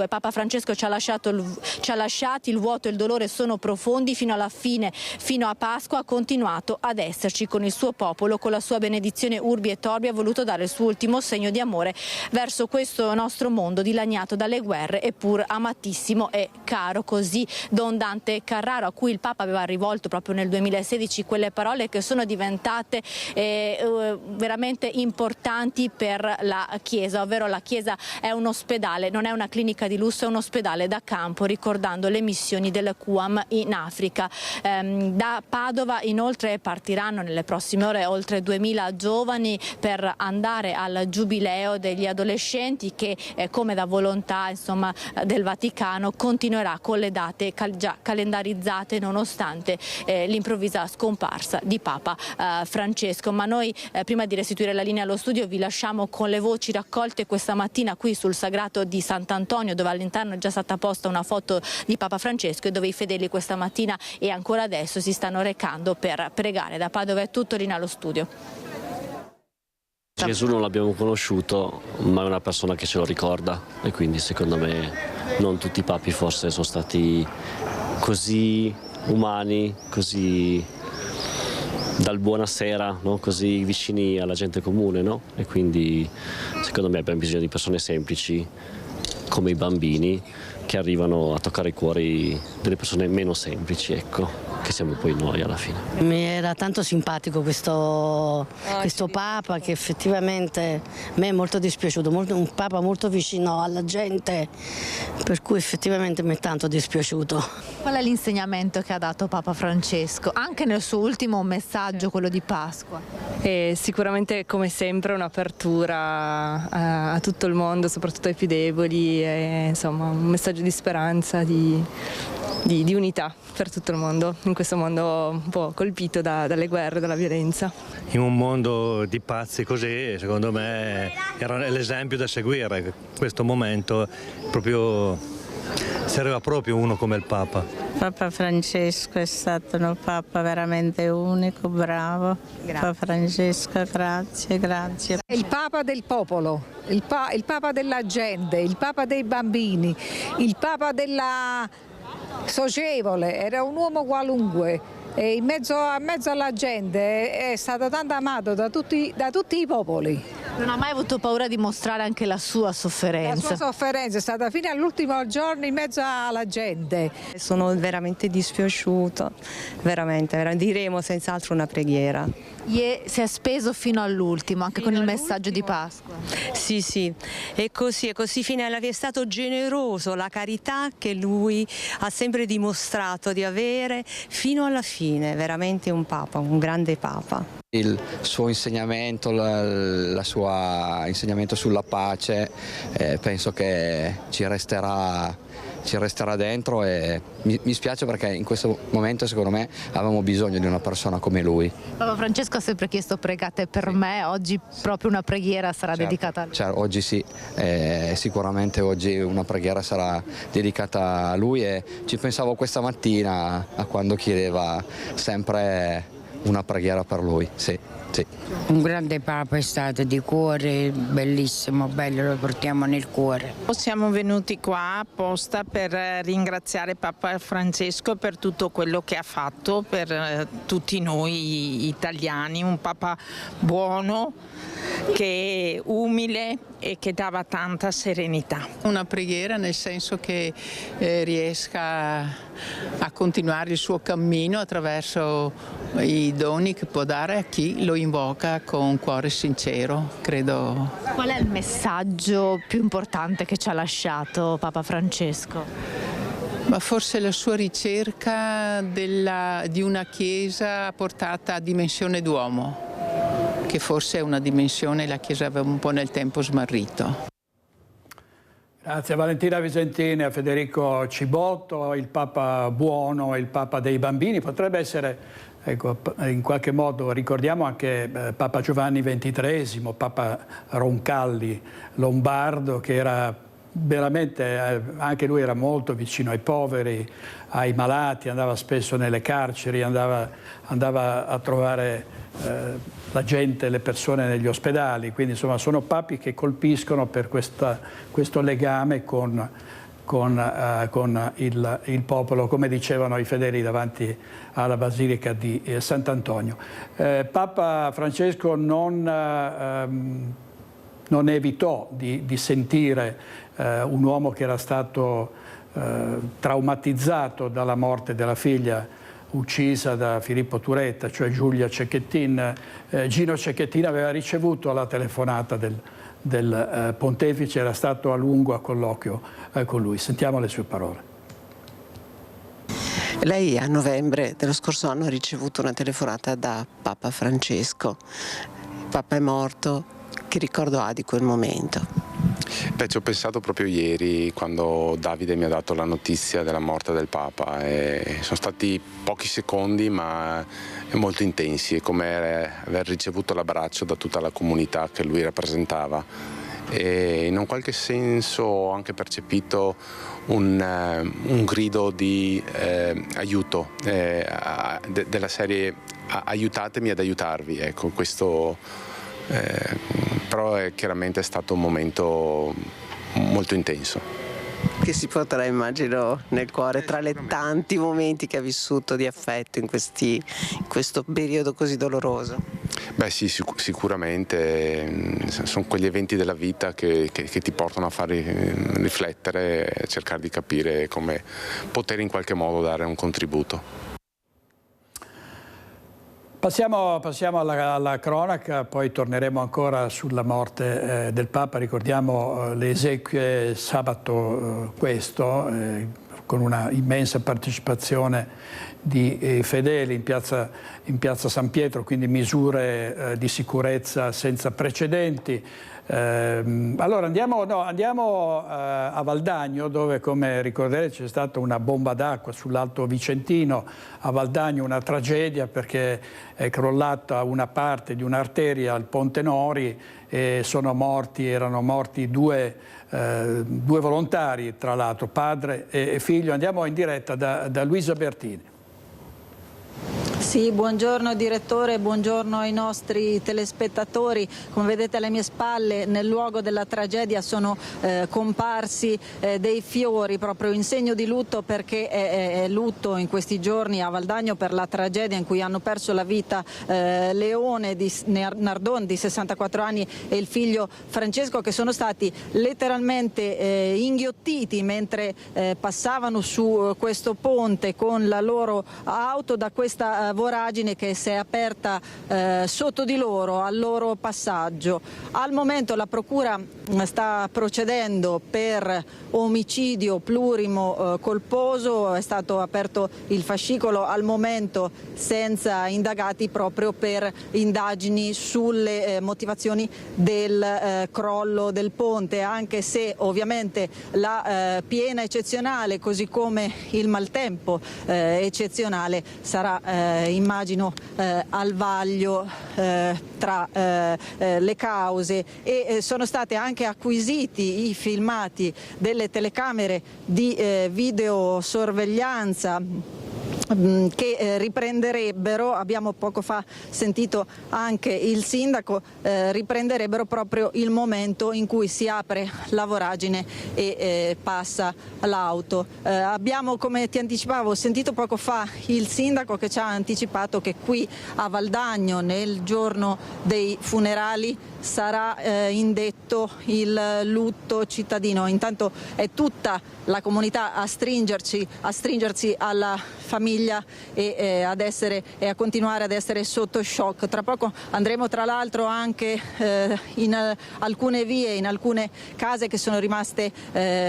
Speaker 2: Papa Francesco ci ha lasciati, il vuoto e il dolore sono profondi fino alla fine, fino a Pasqua ha continuato ad esserci con il suo popolo, con la sua benedizione Urbi et Orbi ha voluto dare il suo ultimo segno di amore verso questo nostro mondo dilaniato dalle guerre eppur amatissimo e caro. Così Don Dante Carraro, a cui il Papa aveva rivolto proprio nel 2016 quelle parole che sono diventate veramente importanti per la Chiesa, ovvero la Chiesa è un ospedale, non è una clinica di lusso, è un ospedale da campo, ricordando le missioni del QAM in Africa. Da Padova inoltre partiranno nelle prossime ore oltre 2.000 giovani per andare al Giubileo degli adolescenti che come da volontà del Vaticano continuerà con le date già calendarizzate nonostante l'improvvisa scomparsa di Papa Francesco. Ma noi prima di restituire la linea allo studio vi lasciamo con le voci raccolte questa mattina qui sul Sagrato di Sant'Antonio, dove all'interno è già stata posta una foto di Papa Francesco e dove i fedeli questa mattina e ancora adesso si stanno recando per pregare. Da Padova è tutto, linea allo studio.
Speaker 22: Gesù non l'abbiamo conosciuto, ma è una persona che ce lo ricorda e quindi secondo me
Speaker 7: non tutti i papi forse sono stati così umani, così dal buonasera, no? Così vicini alla gente comune, no? E quindi secondo me abbiamo bisogno di persone semplici come i bambini che arrivano a toccare i cuori delle persone meno semplici, ecco, che siamo poi noi alla fine.
Speaker 22: Mi era tanto simpatico questo Papa, che effettivamente a me è molto dispiaciuto, un Papa molto vicino alla gente, per cui effettivamente mi è tanto dispiaciuto.
Speaker 2: Qual è l'insegnamento che ha dato Papa Francesco, anche nel suo ultimo messaggio, quello di Pasqua?
Speaker 23: Sicuramente, come sempre, un'apertura a tutto il mondo, soprattutto ai più deboli, e, insomma, un messaggio di speranza, di unità per tutto il mondo, in questo mondo un po' colpito dalle guerre, dalla violenza.
Speaker 24: In un mondo di pazzi così, secondo me era l'esempio da seguire. In questo momento serve proprio uno come il Papa.
Speaker 25: Papa Francesco è stato un Papa veramente unico, bravo. Grazie. Papa Francesco, grazie.
Speaker 26: Il Papa del popolo, il Papa della gente, il Papa dei bambini, il Papa della socievole, era un uomo qualunque. E in mezzo alla gente è stato tanto amato da tutti i popoli.
Speaker 2: Non ha mai avuto paura di mostrare anche la sua sofferenza?
Speaker 26: La sua sofferenza è stata fino all'ultimo giorno in mezzo alla gente.
Speaker 27: Sono veramente dispiaciuto, veramente. Diremo senz'altro una preghiera.
Speaker 2: Si è speso fino all'ultimo, anche con il messaggio di Pasqua.
Speaker 27: Sì, è così fino alla fine. È stato generoso, la carità che lui ha sempre dimostrato di avere fino alla fine, veramente un Papa, un grande Papa.
Speaker 28: Il suo insegnamento, il suo insegnamento sulla pace, penso che ci resterà dentro, e mi spiace perché in questo momento secondo me avevamo bisogno di una persona come lui.
Speaker 2: Papa Francesco ha sempre chiesto pregate per me, oggi proprio una preghiera sarà dedicata a lui.
Speaker 28: Certo, oggi sì, sicuramente oggi una preghiera sarà dedicata a lui, e ci pensavo questa mattina a quando chiedeva sempre una preghiera per lui, sì.
Speaker 29: Un grande Papa è stato, di cuore, bellissimo, bello, lo portiamo nel cuore.
Speaker 25: Siamo venuti qua apposta per ringraziare Papa Francesco per tutto quello che ha fatto per tutti noi italiani, un Papa buono, che è umile e che dava tanta serenità.
Speaker 30: Una preghiera nel senso che riesca a continuare il suo cammino attraverso i doni che può dare a chi lo invoca con cuore sincero, credo.
Speaker 2: Qual è il messaggio più importante che ci ha lasciato Papa Francesco?
Speaker 30: Ma forse la sua ricerca di una Chiesa portata a dimensione d'uomo, che forse è una dimensione la Chiesa aveva un po' nel tempo smarrito.
Speaker 1: Grazie a Valentina Visentini, a Federico Cibotto. Il Papa buono, il Papa dei bambini, potrebbe essere, ecco, in qualche modo ricordiamo anche Papa Giovanni XXIII, Papa Roncalli Lombardo, che era veramente, anche lui era molto vicino ai poveri, ai malati, andava spesso nelle carceri, andava a trovare la gente, le persone negli ospedali, quindi insomma sono papi che colpiscono per questo legame con il popolo, come dicevano i fedeli davanti alla Basilica di Sant'Antonio. Papa Francesco non evitò di sentire un uomo che era stato traumatizzato dalla morte della figlia uccisa da Filippo Turetta, cioè Giulia Cecchettin. Gino Cecchettin aveva ricevuto la telefonata del pontefice, era stato a lungo a colloquio con lui. Sentiamo le sue parole.
Speaker 31: Lei a novembre dello scorso anno ha ricevuto una telefonata da Papa Francesco. Il Papa è morto, che ricordo ha di quel momento?
Speaker 32: Ci ho pensato proprio ieri quando Davide mi ha dato la notizia della morte del Papa, e sono stati pochi secondi ma molto intensi, è come aver ricevuto l'abbraccio da tutta la comunità che lui rappresentava, e in un qualche senso ho anche percepito un grido di aiuto, della serie aiutatemi ad aiutarvi, ecco, questo. Però chiaramente è stato un momento molto intenso.
Speaker 31: Che si porterà, immagino, nel cuore tra le tanti momenti che ha vissuto di affetto in questo periodo così doloroso.
Speaker 32: Beh sì, sicuramente sono quegli eventi della vita che ti portano a far riflettere e cercare di capire come poter in qualche modo dare un contributo.
Speaker 1: Passiamo alla cronaca, poi torneremo ancora sulla morte del Papa. Ricordiamo le esequie sabato con una immensa partecipazione di fedeli in piazza San Pietro, quindi misure di sicurezza senza precedenti. Allora andiamo a Valdagno, dove, come ricorderete, c'è stata una bomba d'acqua sull'Alto Vicentino. A Valdagno una tragedia perché è crollata una parte di un'arteria al Ponte Nori e erano morti due volontari, tra l'altro padre e figlio. Andiamo in diretta da Luisa Bertini.
Speaker 4: Sì, buongiorno direttore, buongiorno ai nostri telespettatori. Come vedete alle mie spalle, nel luogo della tragedia sono comparsi dei fiori proprio in segno di lutto, perché è lutto in questi giorni a Valdagno per la tragedia in cui hanno perso la vita Leone Nardon di 64 anni e il figlio Francesco, che sono stati letteralmente inghiottiti mentre passavano su questo ponte con la loro auto da questa voragine che si è aperta sotto di loro al loro passaggio. Al momento la procura sta procedendo per omicidio plurimo colposo, è stato aperto il fascicolo, al momento senza indagati, proprio per indagini sulle motivazioni del crollo del ponte, anche se ovviamente la piena eccezionale, così come il maltempo eccezionale, sarà immagino al vaglio tra le cause, e sono state anche acquisiti i filmati delle telecamere di videosorveglianza che riprenderebbero, abbiamo poco fa sentito anche il sindaco, riprenderebbero proprio il momento in cui si apre la voragine e passa l'auto. Abbiamo, come ti anticipavo, sentito poco fa il sindaco che ci ha anticipato che qui a Valdagno nel giorno dei funerali sarà indetto il lutto cittadino. Intanto è tutta la comunità a stringersi alla famiglia e a continuare ad essere sotto shock. Tra poco andremo tra l'altro anche in alcune vie, in alcune case che sono rimaste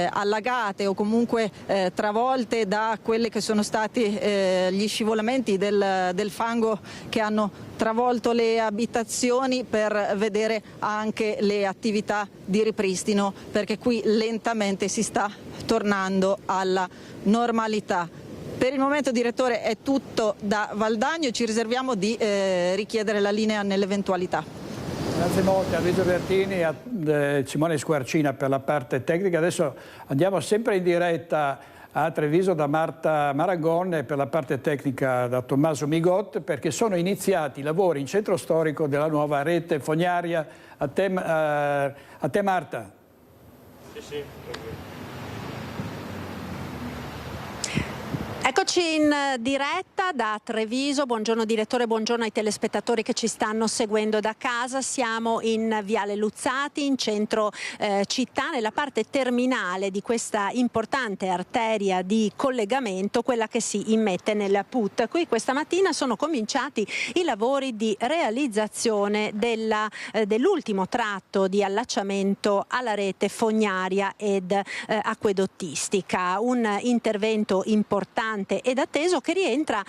Speaker 4: allagate o comunque travolte da quelle che sono stati gli scivolamenti del fango che hanno travolto le abitazioni, per vedere anche le attività di ripristino, perché qui lentamente si sta tornando alla normalità. Per il momento, direttore, è tutto da Valdagno, ci riserviamo di richiedere la linea nell'eventualità.
Speaker 1: Grazie molte a Luisa Bertini e a Simone Squarcina per la parte tecnica. Adesso andiamo sempre in diretta a Treviso da Marta Maragon e per la parte tecnica da Tommaso Migot, perché sono iniziati i lavori in centro storico della nuova rete fognaria. A te Marta.
Speaker 5: Sì.
Speaker 6: Eccoci in diretta da Treviso, buongiorno direttore, buongiorno ai telespettatori che ci stanno seguendo da casa. Siamo in Viale Luzzati, in centro città, nella parte terminale di questa importante arteria di collegamento, quella che si immette nel PUT. Qui questa mattina sono cominciati i lavori di realizzazione dell'ultimo tratto di allacciamento alla rete fognaria ed acquedottistica, un intervento importante ed atteso che rientra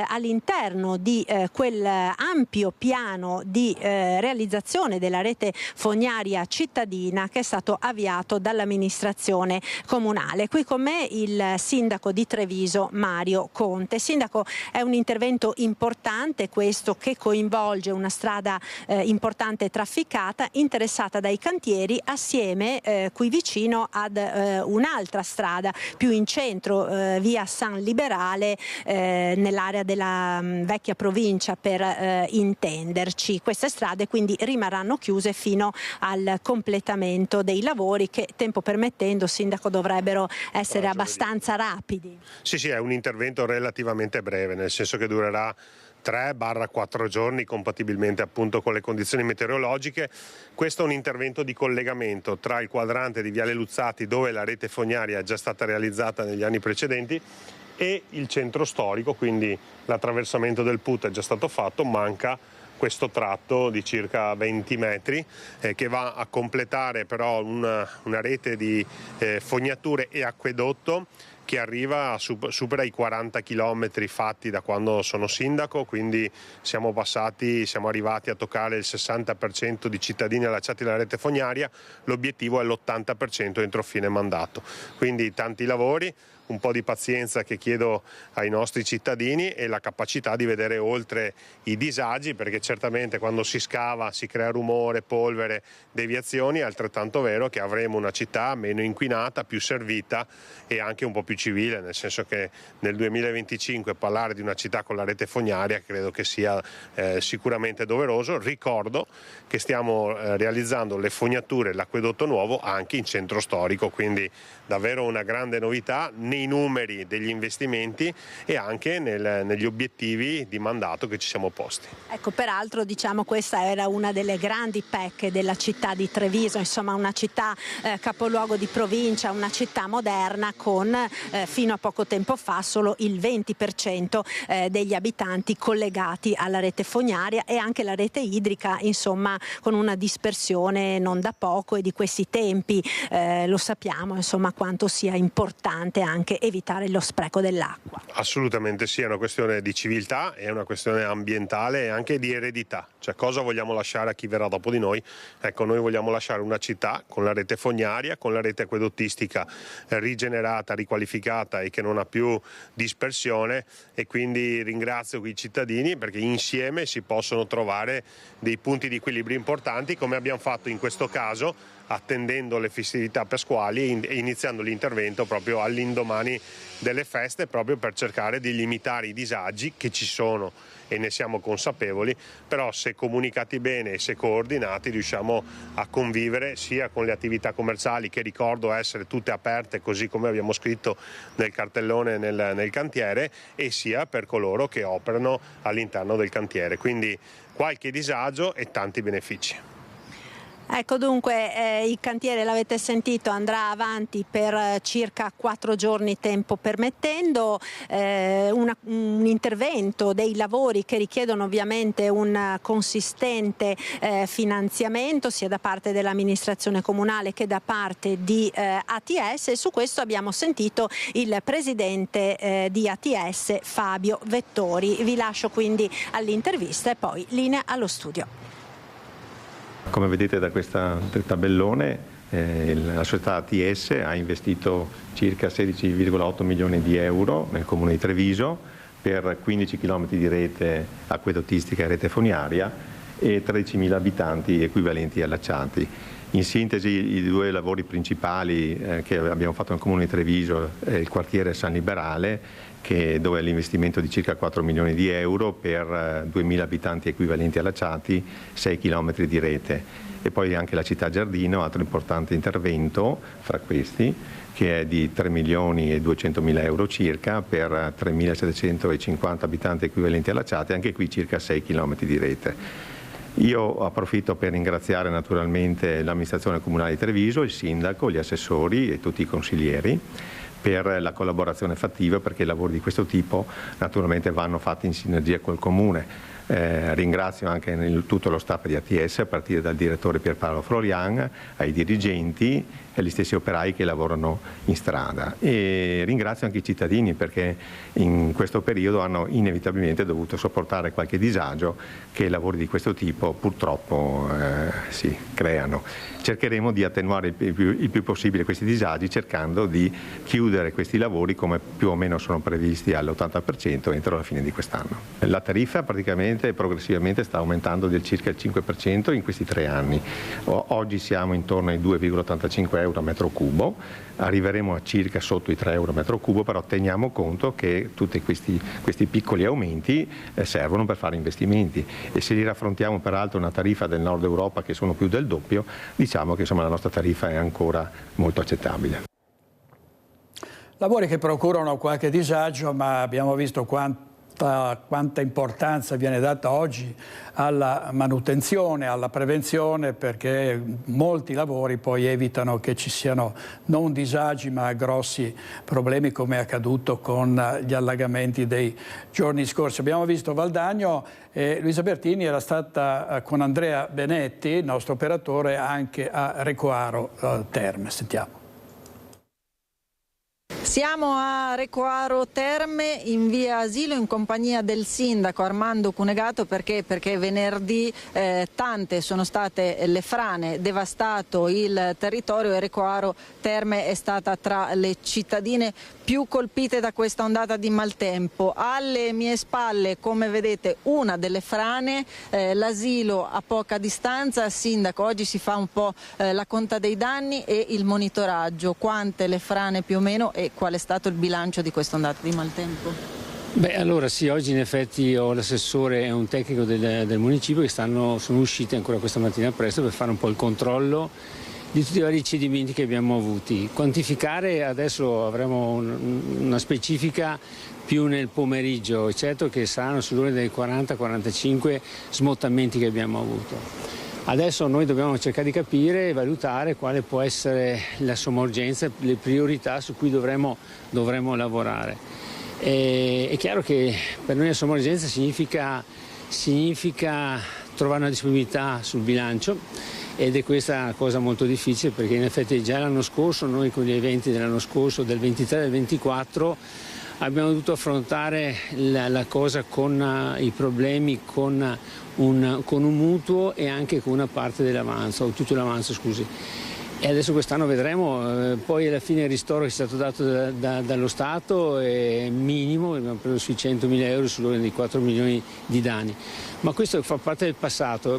Speaker 6: all'interno di quel ampio piano di realizzazione della rete fognaria cittadina che è stato avviato dall'amministrazione comunale. Qui con me il sindaco di Treviso, Mario Conte. Sindaco, è un intervento importante questo, che coinvolge una strada importante trafficata, interessata dai cantieri, assieme qui vicino ad un'altra strada più in centro, via San Liberato, generale nell'area della vecchia provincia, per intenderci. Queste strade quindi rimarranno chiuse fino al completamento dei lavori che, tempo permettendo, Sindaco, dovrebbero essere abbastanza rapidi.
Speaker 5: Sì, è un intervento relativamente breve, nel senso che durerà 3-4 giorni, compatibilmente appunto con le condizioni meteorologiche. Questo è un intervento di collegamento tra il quadrante di Viale Luzzati, dove la rete fognaria è già stata realizzata negli anni precedenti, e il centro storico, quindi l'attraversamento del PUT è già stato fatto, manca questo tratto di circa 20 metri che va a completare però una rete di fognature e acquedotto che arriva supera i 40 chilometri fatti da quando sono sindaco, quindi siamo arrivati a toccare il 60% di cittadini allacciati alla rete fognaria. L'obiettivo è l'80% entro fine mandato, quindi tanti lavori, un po' di pazienza che chiedo ai nostri cittadini e la capacità di vedere oltre i disagi, perché certamente quando si scava si crea rumore, polvere, deviazioni. È altrettanto vero che avremo una città meno inquinata, più servita e anche un po' più civile, nel senso che nel 2025 parlare di una città con la rete fognaria credo che sia sicuramente doveroso. Ricordo che stiamo realizzando le fognature e l'acquedotto nuovo anche in centro storico, quindi davvero una grande novità nei numeri degli investimenti e anche negli obiettivi di mandato che ci siamo posti.
Speaker 6: Ecco, peraltro questa era una delle grandi pecche della città di Treviso, insomma una città capoluogo di provincia, una città moderna con fino a poco tempo fa solo il 20% degli abitanti collegati alla rete fognaria, e anche la rete idrica, insomma, con una dispersione non da poco, e di questi tempi lo sappiamo, insomma, quanto sia importante anche evitare lo spreco dell'acqua.
Speaker 5: Assolutamente sì, è una questione di civiltà, è una questione ambientale e anche di eredità, cioè cosa vogliamo lasciare a chi verrà dopo di noi. Ecco, noi vogliamo lasciare una città con la rete fognaria, con la rete acquedottistica rigenerata, riqualificata e che non ha più dispersione, e quindi ringrazio i cittadini perché insieme si possono trovare dei punti di equilibrio importanti, come abbiamo fatto in questo caso, attendendo le festività pasquali e iniziando l'intervento proprio all'indomani delle feste, proprio per cercare di limitare i disagi che ci sono e ne siamo consapevoli, però se comunicati bene e se coordinati riusciamo a convivere sia con le attività commerciali, che ricordo essere tutte aperte così come abbiamo scritto nel cartellone nel cantiere, e sia per coloro che operano all'interno del cantiere, quindi qualche disagio e tanti benefici.
Speaker 6: Ecco, dunque il cantiere, l'avete sentito, andrà avanti per circa 4 giorni, tempo permettendo, un intervento, dei lavori che richiedono ovviamente un consistente finanziamento sia da parte dell'amministrazione comunale che da parte di ATS, e su questo abbiamo sentito il presidente di ATS Fabio Vettori. Vi lascio quindi all'intervista e poi linea allo studio.
Speaker 8: Come vedete da questo tabellone, la società ATS ha investito circa 16,8 milioni di euro nel comune di Treviso per 15 km di rete acquedottistica e rete fognaria e 13.000 abitanti equivalenti allacciati. In sintesi, i due lavori principali che abbiamo fatto nel comune di Treviso è il quartiere San Liberale, dove è l'investimento di circa 4 milioni di euro per 2.000 abitanti equivalenti allacciati, 6 km di rete, e poi anche la città Giardino, altro importante intervento fra questi, che è di 3 milioni e 200 mila euro circa per 3.750 abitanti equivalenti allacciati, anche qui circa 6 km di rete. Io approfitto per ringraziare naturalmente l'amministrazione comunale di Treviso, il sindaco, gli assessori e tutti i consiglieri per la collaborazione fattiva, perché lavori di questo tipo naturalmente vanno fatti in sinergia col comune. Ringrazio anche tutto lo staff di ATS, a partire dal direttore Pierpaolo Florian, ai dirigenti e agli stessi operai che lavorano in strada, e ringrazio anche i cittadini perché in questo periodo hanno inevitabilmente dovuto sopportare qualche disagio che lavori di questo tipo purtroppo si creano. Cercheremo di attenuare il più possibile questi disagi, cercando di chiudere questi lavori come più o meno sono previsti all'80% entro la fine di quest'anno. La tariffa praticamente praticamente progressivamente sta aumentando del circa il 5% in questi 3 anni. Oggi siamo intorno ai 2,85 euro a metro cubo, arriveremo a circa sotto i 3 euro a metro cubo, però teniamo conto che tutti questi piccoli aumenti servono per fare investimenti, e se li raffrontiamo peraltro una tariffa del nord Europa che sono più del doppio, diciamo che insomma la nostra tariffa è ancora molto accettabile.
Speaker 1: Lavori che procurano qualche disagio, ma abbiamo visto quanta importanza viene data oggi alla manutenzione, alla prevenzione, perché molti lavori poi evitano che ci siano non disagi ma grossi problemi, come è accaduto con gli allagamenti dei giorni scorsi. Abbiamo visto Valdagno e Luisa Bertini era stata con Andrea Benetti, il nostro operatore, anche a Recoaro Terme. Sentiamo.
Speaker 4: Siamo a Recoaro Terme in via Asilo in compagnia del sindaco Armando Cunegato perché venerdì tante sono state le frane, devastato il territorio e Recoaro Terme è stata tra le cittadine più colpite da questa ondata di maltempo. Alle mie spalle, come vedete, una delle frane, l'asilo a poca distanza. Sindaco, oggi si fa un po' la conta dei danni e il monitoraggio. Quante le frane più o meno e qual è stato il bilancio di questa ondata di maltempo?
Speaker 9: Beh, allora sì, oggi in effetti ho l'assessore e un tecnico del municipio che sono usciti ancora questa mattina presto per fare un po' il controllo di tutti i vari cedimenti che abbiamo avuti. Quantificare adesso avremo una specifica più nel pomeriggio, certo che saranno sull'ordine dei 40-45 smottamenti che abbiamo avuto. Adesso noi dobbiamo cercare di capire e valutare quale può essere la somma urgenza, le priorità su cui dovremo lavorare. È chiaro che per noi la somma urgenza significa trovare una disponibilità sul bilancio, ed è questa una cosa molto difficile, perché in effetti già l'anno scorso noi con gli eventi dell'anno scorso, del 23 e del 24, abbiamo dovuto affrontare la cosa con i problemi con un mutuo e anche con una parte dell'avanzo, o tutto l'avanzo scusi. E adesso quest'anno vedremo, poi alla fine il ristoro che è stato dato dallo Stato è minimo, abbiamo preso sui 100.000 euro sull'ordine di 4 milioni di danni. Ma questo fa parte del passato,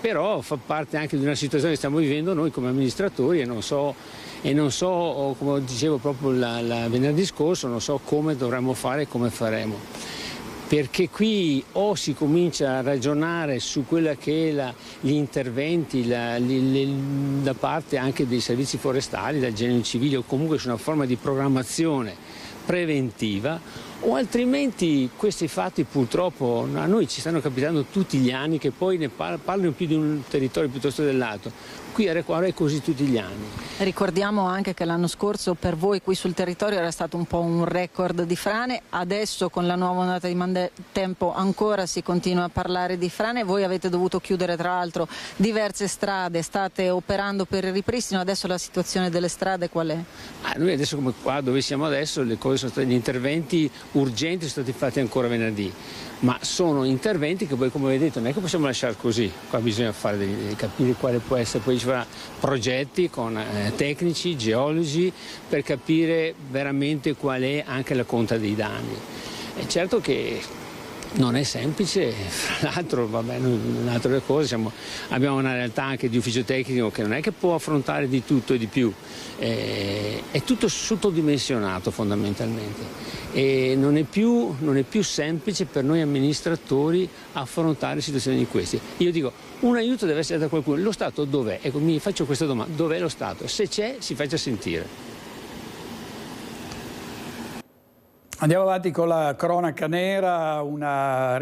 Speaker 9: però fa parte anche di una situazione che stiamo vivendo noi come amministratori, e non so, come dicevo proprio venerdì scorso, non so come dovremmo fare e come faremo. Perché qui o si comincia a ragionare su quella che è gli interventi da parte anche dei servizi forestali, dal genio civile, o comunque su una forma di programmazione preventiva, o altrimenti questi fatti purtroppo a noi ci stanno capitando tutti gli anni, che poi ne parlano più di un territorio piuttosto dell'altro. Qui a Recoaro è così tutti gli anni.
Speaker 4: Ricordiamo anche che l'anno scorso per voi qui sul territorio era stato un po' un record di frane, adesso con la nuova ondata di maltempo ancora si continua a parlare di frane. Voi avete dovuto chiudere tra l'altro diverse strade, state operando per il ripristino, adesso la situazione delle strade qual è?
Speaker 9: Noi adesso, come qua dove siamo adesso, le cose sono state, gli interventi urgenti sono stati fatti ancora venerdì, ma sono interventi che poi, come vedete, non è che possiamo lasciare così, qua bisogna capire quale può essere, poi ci farà progetti con tecnici, geologi, per capire veramente qual è anche la conta dei danni. È certo che non è semplice, fra l'altro un'altra cosa, abbiamo una realtà anche di ufficio tecnico che non è che può affrontare di tutto e di più, è tutto sottodimensionato fondamentalmente, e non è più semplice per noi amministratori affrontare situazioni di queste. Io dico, un aiuto deve essere da qualcuno. Lo Stato dov'è? Ecco, mi faccio questa domanda, dov'è lo Stato? Se c'è, si faccia sentire.
Speaker 1: Andiamo avanti con la cronaca nera, una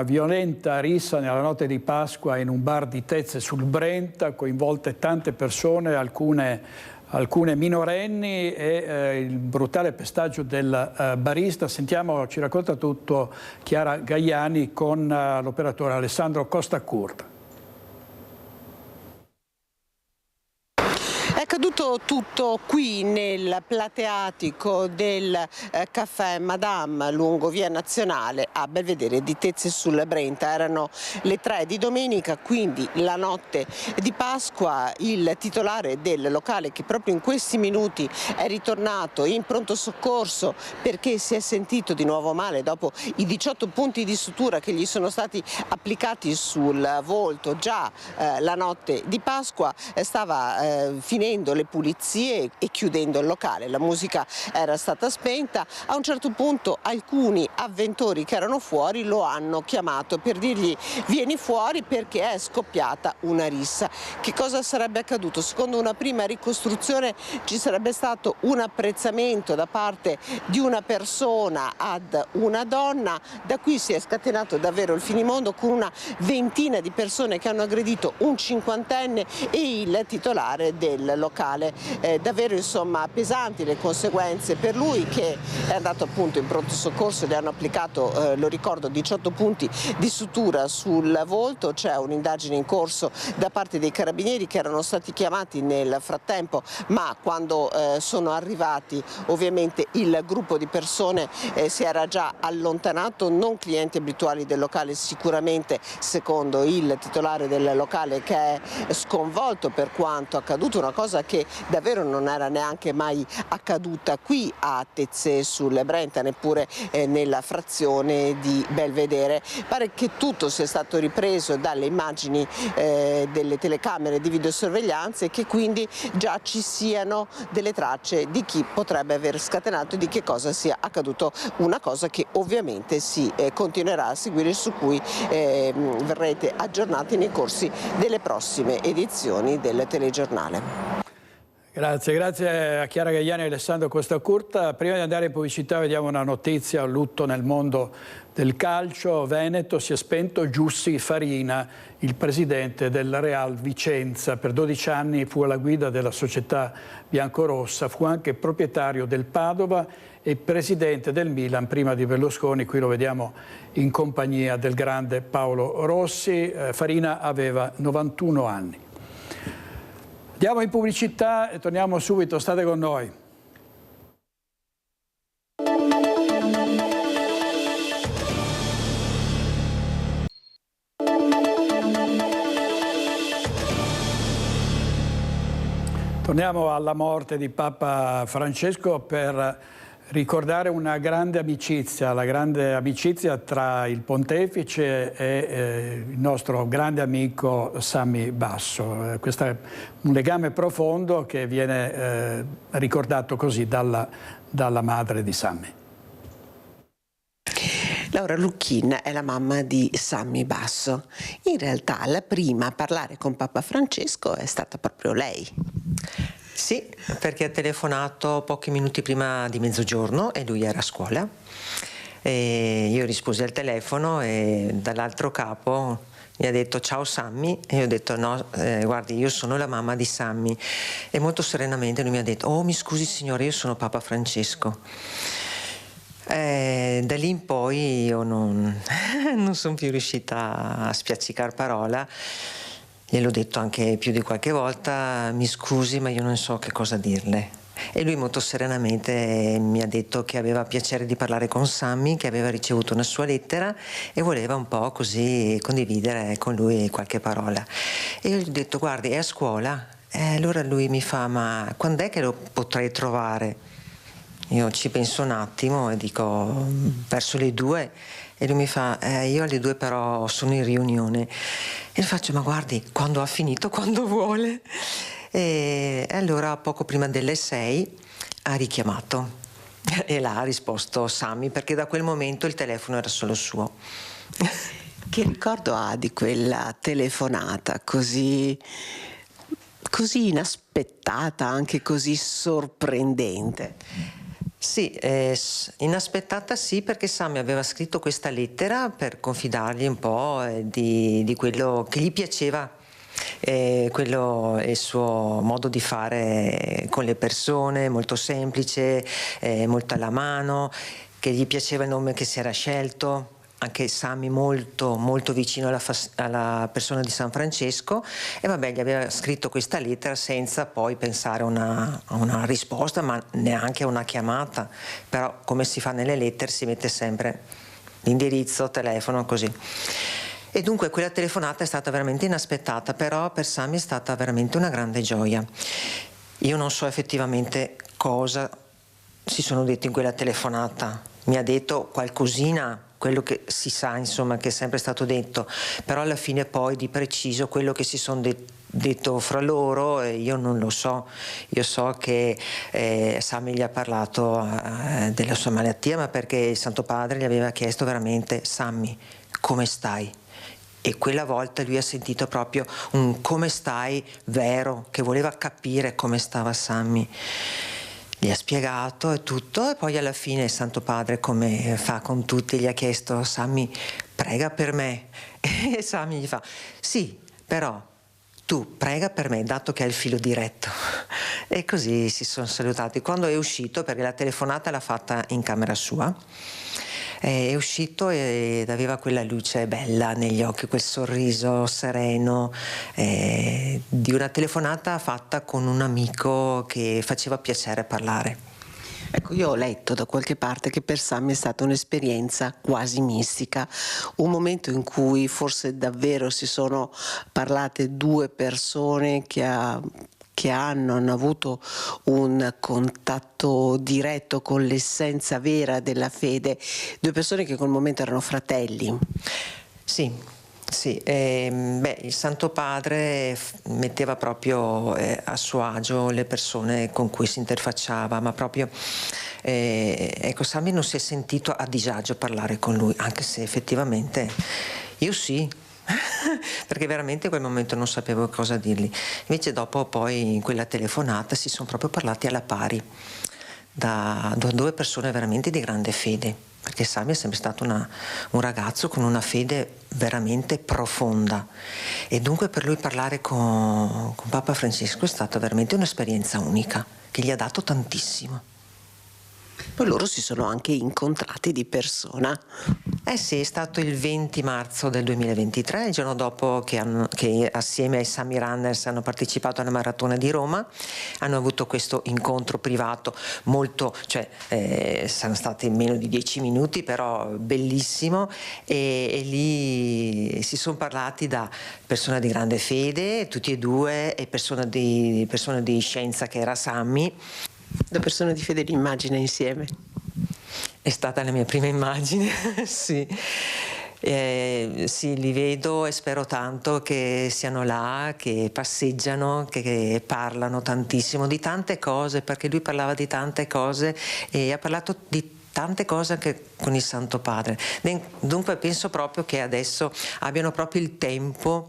Speaker 1: violenta rissa nella notte di Pasqua in un bar di Tezze sul Brenta, coinvolte tante persone, alcune minorenni, e il brutale pestaggio del barista. Sentiamo, ci racconta tutto Chiara Gaiani con l'operatore Alessandro Costacurta.
Speaker 10: È accaduto
Speaker 31: proprio tutto qui nel plateatico del caffè Madame lungo Via Nazionale a Belvedere di Tezze sul Brenta. Erano le 3 di domenica, quindi la notte di Pasqua. Il titolare del locale, che proprio in questi minuti è ritornato in pronto soccorso perché si è sentito di nuovo male dopo i 18 punti di sutura che gli sono stati applicati sul volto già la notte di Pasqua, stava finendo le pulizie e chiudendo il locale. La musica era stata spenta. A un certo punto alcuni avventori che erano fuori lo hanno chiamato per dirgli: vieni fuori perché è scoppiata una rissa. Che cosa sarebbe accaduto? Secondo una prima ricostruzione ci sarebbe stato un apprezzamento da parte di una persona ad una donna. Da qui si è scatenato davvero il finimondo, con una ventina di persone che hanno aggredito un cinquantenne e il titolare del locale. Davvero insomma pesanti le conseguenze per lui, che è andato appunto in pronto soccorso. Le hanno applicato, lo ricordo, 18 punti di sutura sul volto. C'è un'indagine in corso da parte dei carabinieri che erano stati chiamati nel frattempo, ma quando sono arrivati ovviamente il gruppo di persone si era già allontanato. Non clienti abituali del locale sicuramente, secondo il titolare del locale, che è sconvolto per quanto accaduto, una cosa che davvero non era neanche mai accaduta qui a Tezze sul Brenta, neppure nella frazione di Belvedere. Pare che tutto sia stato ripreso dalle immagini delle telecamere di videosorveglianza e che quindi già ci siano delle tracce di chi potrebbe aver scatenato e di che cosa sia accaduto, una cosa che ovviamente si continuerà a seguire, su cui verrete aggiornati nei corsi delle prossime edizioni del telegiornale.
Speaker 1: Grazie a Chiara Gagliani e Alessandro Costacurta. Prima di andare in pubblicità vediamo una notizia: lutto nel mondo del calcio veneto. Si è spento Giussi Farina, il presidente del Real Vicenza. Per 12 anni fu alla guida della società biancorossa, fu anche proprietario del Padova e presidente del Milan prima di Berlusconi. Qui lo vediamo in compagnia del grande Paolo Rossi. Farina aveva 91 anni. Andiamo in pubblicità e torniamo subito, state con noi. Torniamo alla morte di Papa Francesco per ricordare una grande amicizia, la grande amicizia tra il pontefice e il nostro grande amico Sammy Basso. Questo è un legame profondo che viene ricordato così dalla madre di Sammy.
Speaker 31: Laura Lucchin è la mamma di Sammy Basso. In realtà la prima a parlare con Papa Francesco è stata proprio lei.
Speaker 10: Sì, perché ha telefonato pochi minuti prima di mezzogiorno e lui era a scuola. E io risposi al telefono e dall'altro capo mi ha detto: ciao Sammy, e io ho detto: no, guardi, io sono la mamma di Sammy. E molto serenamente lui mi ha detto: oh, mi scusi signore, io sono Papa Francesco. Da lì in poi io non sono più riuscita a spiaccicare parola. Gliel'ho detto anche più di qualche volta: mi scusi ma io non so che cosa dirle. E lui molto serenamente mi ha detto che aveva piacere di parlare con Sammy, che aveva ricevuto una sua lettera e voleva un po' così condividere con lui qualche parola. E io gli ho detto: guardi, è a scuola? Allora lui mi fa: ma quando è che lo potrei trovare? Io ci penso un attimo e dico: verso le 2. E lui mi fa: io alle 2 però sono in riunione. E gli faccio: ma guardi, quando ha finito, quando vuole. E allora poco prima delle 6 ha richiamato e là ha risposto Sammy, perché da quel momento il telefono era solo suo.
Speaker 31: Che ricordo ha di quella telefonata così inaspettata, anche così sorprendente?
Speaker 10: Sì, inaspettata sì, perché Sammy aveva scritto questa lettera per confidargli un po' di quello che gli piaceva, quello è il suo modo di fare con le persone, molto semplice, molto alla mano, che gli piaceva il nome che si era scelto, anche Sammy molto, molto vicino alla persona di San Francesco, e vabbè, gli aveva scritto questa lettera senza poi pensare a una risposta, ma neanche a una chiamata. Però come si fa nelle lettere, si mette sempre l'indirizzo, telefono, così. E dunque quella telefonata è stata veramente inaspettata, però per Sammy è stata veramente una grande gioia. Io non so effettivamente cosa si sono detti in quella telefonata. Mi ha detto qualcosina, quello che si sa, insomma, che è sempre stato detto, però alla fine poi di preciso quello che si sono detto fra loro io non lo so. Io so che Sammy gli ha parlato della sua malattia, ma perché il Santo Padre gli aveva chiesto veramente: Sammy, come stai? E quella volta lui ha sentito proprio un come stai vero, che voleva capire come stava Sammy. Gli ha spiegato e tutto, e poi alla fine il Santo Padre, come fa con tutti, gli ha chiesto: Sammy, prega per me. E Sammy gli fa: sì, però tu prega per me, dato che hai il filo diretto. E così si sono salutati. Quando è uscito, perché la telefonata l'ha fatta in camera sua, è uscito ed aveva quella luce bella negli occhi, quel sorriso sereno, di una telefonata fatta con un amico che faceva piacere parlare.
Speaker 31: Ecco, io ho letto da qualche parte che per Sammy è stata un'esperienza quasi mistica, un momento in cui forse davvero si sono parlate due persone che hanno avuto un contatto diretto con l'essenza vera della fede, due persone che in quel momento erano fratelli.
Speaker 10: Sì, il Santo Padre metteva proprio a suo agio le persone con cui si interfacciava, ma proprio ecco, Sammy non si è sentito a disagio a parlare con lui, anche se effettivamente io sì. Perché veramente in quel momento non sapevo cosa dirgli. Invece dopo, poi in quella telefonata, si sono proprio parlati alla pari, da due persone veramente di grande fede, perché Sammy è sempre stato un ragazzo con una fede veramente profonda, e dunque per lui parlare con Papa Francesco è stata veramente un'esperienza unica, che gli ha dato tantissimo.
Speaker 31: Poi loro si sono anche incontrati di persona.
Speaker 10: Eh sì, è stato il 20 marzo del 2023, il giorno dopo che assieme ai Sammy Runners hanno partecipato alla Maratona di Roma. Hanno avuto questo incontro privato molto, sono stati meno di 10 minuti, però bellissimo, e lì si sono parlati da persona di grande fede, tutti e due, e persona di scienza, che era Sammy.
Speaker 31: Da persone di fede l'immagine insieme.
Speaker 10: È stata la mia prima immagine, sì. Sì, li vedo e spero tanto che siano là, che passeggiano, che parlano tantissimo di tante cose, perché lui parlava di tante cose e ha parlato di tante cose anche con il Santo Padre. Dunque penso proprio che adesso abbiano proprio il tempo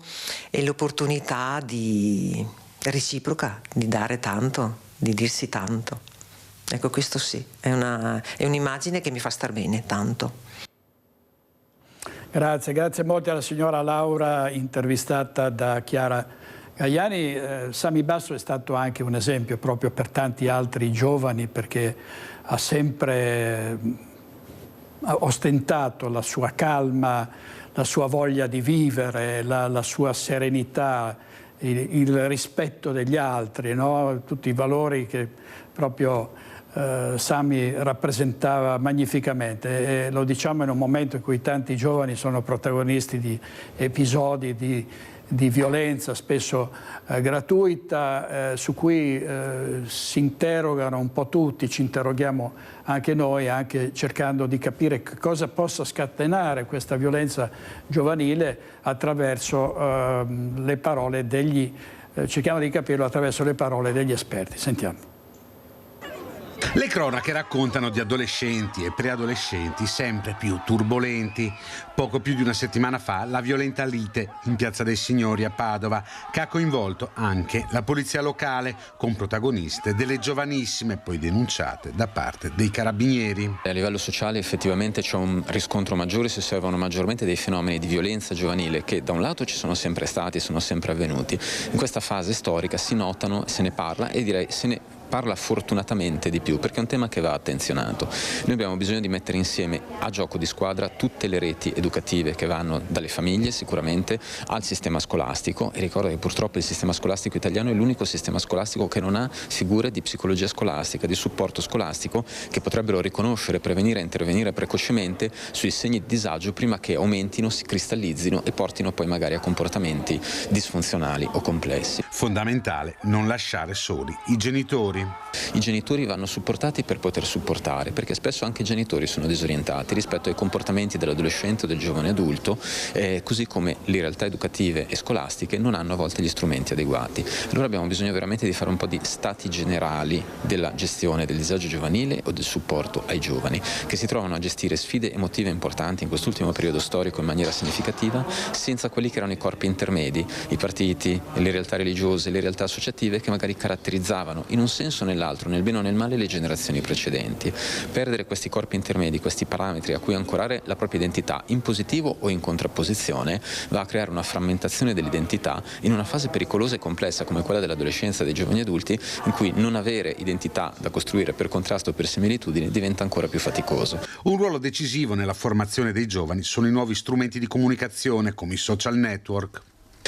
Speaker 10: e l'opportunità di reciproca, di dare tanto, di dirsi tanto. Ecco, questo sì, è un'immagine che mi fa star bene, tanto.
Speaker 1: Grazie molto alla signora Laura, intervistata da Chiara Gaiani. Sammy Basso è stato anche un esempio proprio per tanti altri giovani, perché ha sempre ostentato la sua calma, la sua voglia di vivere, la sua serenità, il rispetto degli altri, no? Tutti i valori che proprio Sammy rappresentava magnificamente, e lo diciamo in un momento in cui tanti giovani sono protagonisti di episodi di violenza, spesso gratuita, su cui si interrogano un po' tutti, ci interroghiamo anche noi, anche cercando di capire cosa possa scatenare questa violenza giovanile attraverso le parole cerchiamo di capirlo attraverso le parole degli esperti. Sentiamo.
Speaker 3: Le cronache raccontano di adolescenti e preadolescenti sempre più turbolenti. Poco più di una settimana fa la violenta lite in Piazza dei Signori a Padova, che ha coinvolto anche la polizia locale, con protagoniste delle giovanissime poi denunciate da parte dei carabinieri.
Speaker 11: A livello sociale effettivamente c'è un riscontro maggiore, si osservano maggiormente dei fenomeni di violenza giovanile che da un lato ci sono sempre stati, sono sempre avvenuti. In questa fase storica si notano, se ne parla e direi se ne parla fortunatamente di più, perché è un tema che va attenzionato. Noi abbiamo bisogno di mettere insieme a gioco di squadra tutte le reti educative che vanno dalle famiglie sicuramente al sistema scolastico, e ricordo che purtroppo il sistema scolastico italiano è l'unico sistema scolastico che non ha figure di psicologia scolastica, di supporto scolastico, che potrebbero riconoscere, prevenire e intervenire precocemente sui segni di disagio prima che aumentino, si cristallizzino e portino poi magari a comportamenti disfunzionali o complessi.
Speaker 3: Fondamentale non lasciare soli i genitori.
Speaker 11: I genitori vanno supportati per poter supportare, perché spesso anche i genitori sono disorientati rispetto ai comportamenti dell'adolescente o del giovane adulto, così come le realtà educative e scolastiche non hanno a volte gli strumenti adeguati. Allora abbiamo bisogno veramente di fare un po' di stati generali della gestione del disagio giovanile o del supporto ai giovani, che si trovano a gestire sfide emotive importanti in quest'ultimo periodo storico in maniera significativa, senza quelli che erano i corpi intermedi, i partiti, le realtà religiose, le realtà associative che magari caratterizzavano in un senso o nell'altro, nel bene o nel male, le generazioni precedenti. Perdere questi corpi intermedi, questi parametri a cui ancorare la propria identità in positivo o in contrapposizione, va a creare una frammentazione dell'identità in una fase pericolosa e complessa come quella dell'adolescenza e dei giovani adulti, in cui non avere identità da costruire per contrasto o per similitudine diventa ancora più faticoso.
Speaker 3: Un ruolo decisivo nella formazione dei giovani sono i nuovi strumenti di comunicazione come i social network.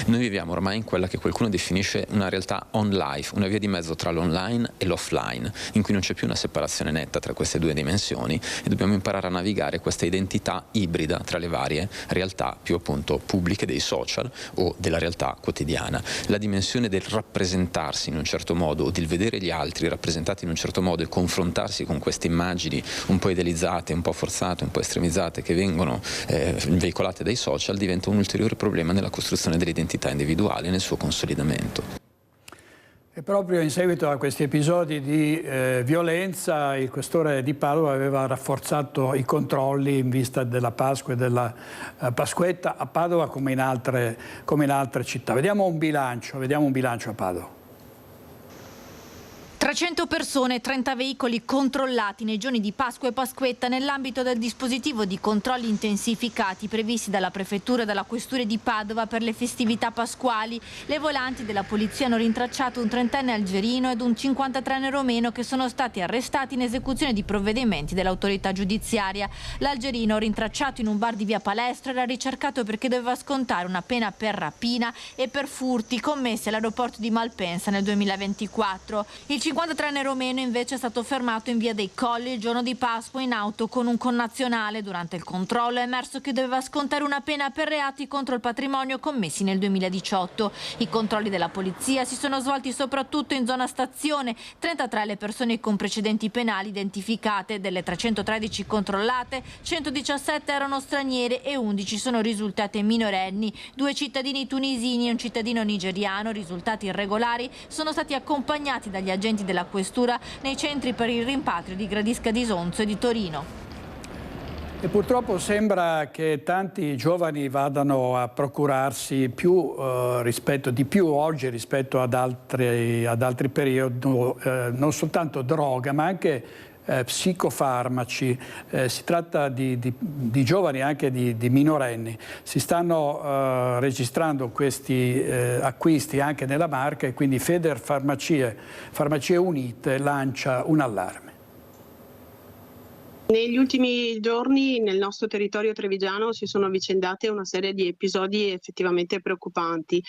Speaker 11: Noi viviamo ormai in quella che qualcuno definisce una realtà on-life, una via di mezzo tra l'online e l'offline, in cui non c'è più una separazione netta tra queste due dimensioni e dobbiamo imparare a navigare questa identità ibrida tra le varie realtà più appunto pubbliche dei social o della realtà quotidiana. La dimensione del rappresentarsi in un certo modo o del vedere gli altri rappresentati in un certo modo e confrontarsi con queste immagini un po' idealizzate, un po' forzate, un po' estremizzate che vengono veicolate dai social diventa un ulteriore problema nella costruzione dell'identità individuale e nel suo consolidamento.
Speaker 1: E proprio in seguito a questi episodi di violenza, il questore di Padova aveva rafforzato i controlli in vista della Pasqua e della Pasquetta a Padova come in altre città. Vediamo un bilancio a Padova.
Speaker 2: 300 persone, 30 veicoli controllati nei giorni di Pasqua e Pasquetta nell'ambito del dispositivo di controlli intensificati previsti dalla Prefettura e dalla Questura di Padova per le festività pasquali. Le volanti della polizia hanno rintracciato un 30enne algerino ed un 53enne romeno che sono stati arrestati in esecuzione di provvedimenti dell'autorità giudiziaria. L'algerino, rintracciato in un bar di via Palestra, era ricercato perché doveva scontare una pena per rapina e per furti commessi all'aeroporto di Malpensa nel 2024. Il 53enne romeno invece è stato fermato in via dei Colli il giorno di Pasqua in auto con un connazionale. Durante il controllo è emerso che doveva scontare una pena per reati contro il patrimonio commessi nel 2018. I controlli della polizia si sono svolti soprattutto in zona stazione. 33 le persone con precedenti penali identificate. Delle 313 controllate, 117 erano straniere e 11 sono risultate minorenni. 2 cittadini tunisini e un cittadino nigeriano risultati irregolari sono stati accompagnati dagli agenti della Questura nei centri per il rimpatrio di Gradisca di Sonzo e di Torino.
Speaker 1: E purtroppo sembra che tanti giovani vadano a procurarsi più oggi rispetto ad altri periodi, non soltanto droga ma anche psicofarmaci. Si tratta di giovani, anche di minorenni. Si stanno registrando questi acquisti anche nella Marca e quindi Feder Farmacie Unite lancia un allarme.
Speaker 7: Negli ultimi giorni nel nostro territorio trevigiano si sono avvicendate una serie di episodi effettivamente preoccupanti.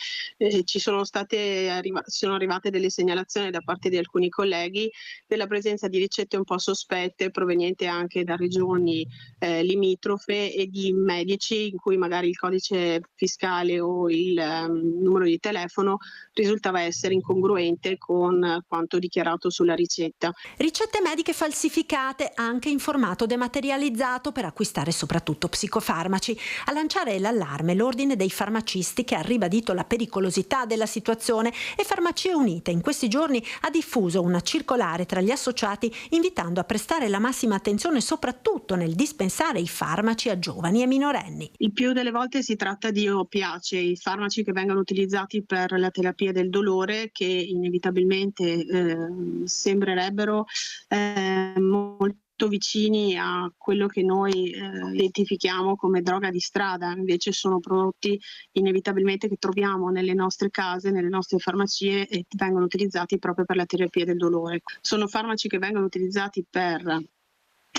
Speaker 7: Sono arrivate delle segnalazioni da parte di alcuni colleghi della presenza di ricette un po' sospette provenienti anche da regioni limitrofe e di medici in cui magari il codice fiscale o il numero di telefono risultava essere incongruente con quanto dichiarato sulla ricetta.
Speaker 6: Ricette mediche falsificate anche in formato dematerializzato per acquistare soprattutto psicofarmaci. A lanciare l'allarme l'Ordine dei farmacisti, che ha ribadito la pericolosità della situazione, e Farmacie Unite in questi giorni ha diffuso una circolare tra gli associati invitando a prestare la massima attenzione soprattutto nel dispensare i farmaci a giovani e minorenni.
Speaker 7: Il più delle volte si tratta di opiacei, farmaci che vengono utilizzati per la terapia del dolore, che inevitabilmente sembrerebbero molto molto vicini a quello che noi identifichiamo come droga di strada, invece sono prodotti inevitabilmente che troviamo nelle nostre case, nelle nostre farmacie e vengono utilizzati proprio per la terapia del dolore. Sono farmaci che vengono utilizzati per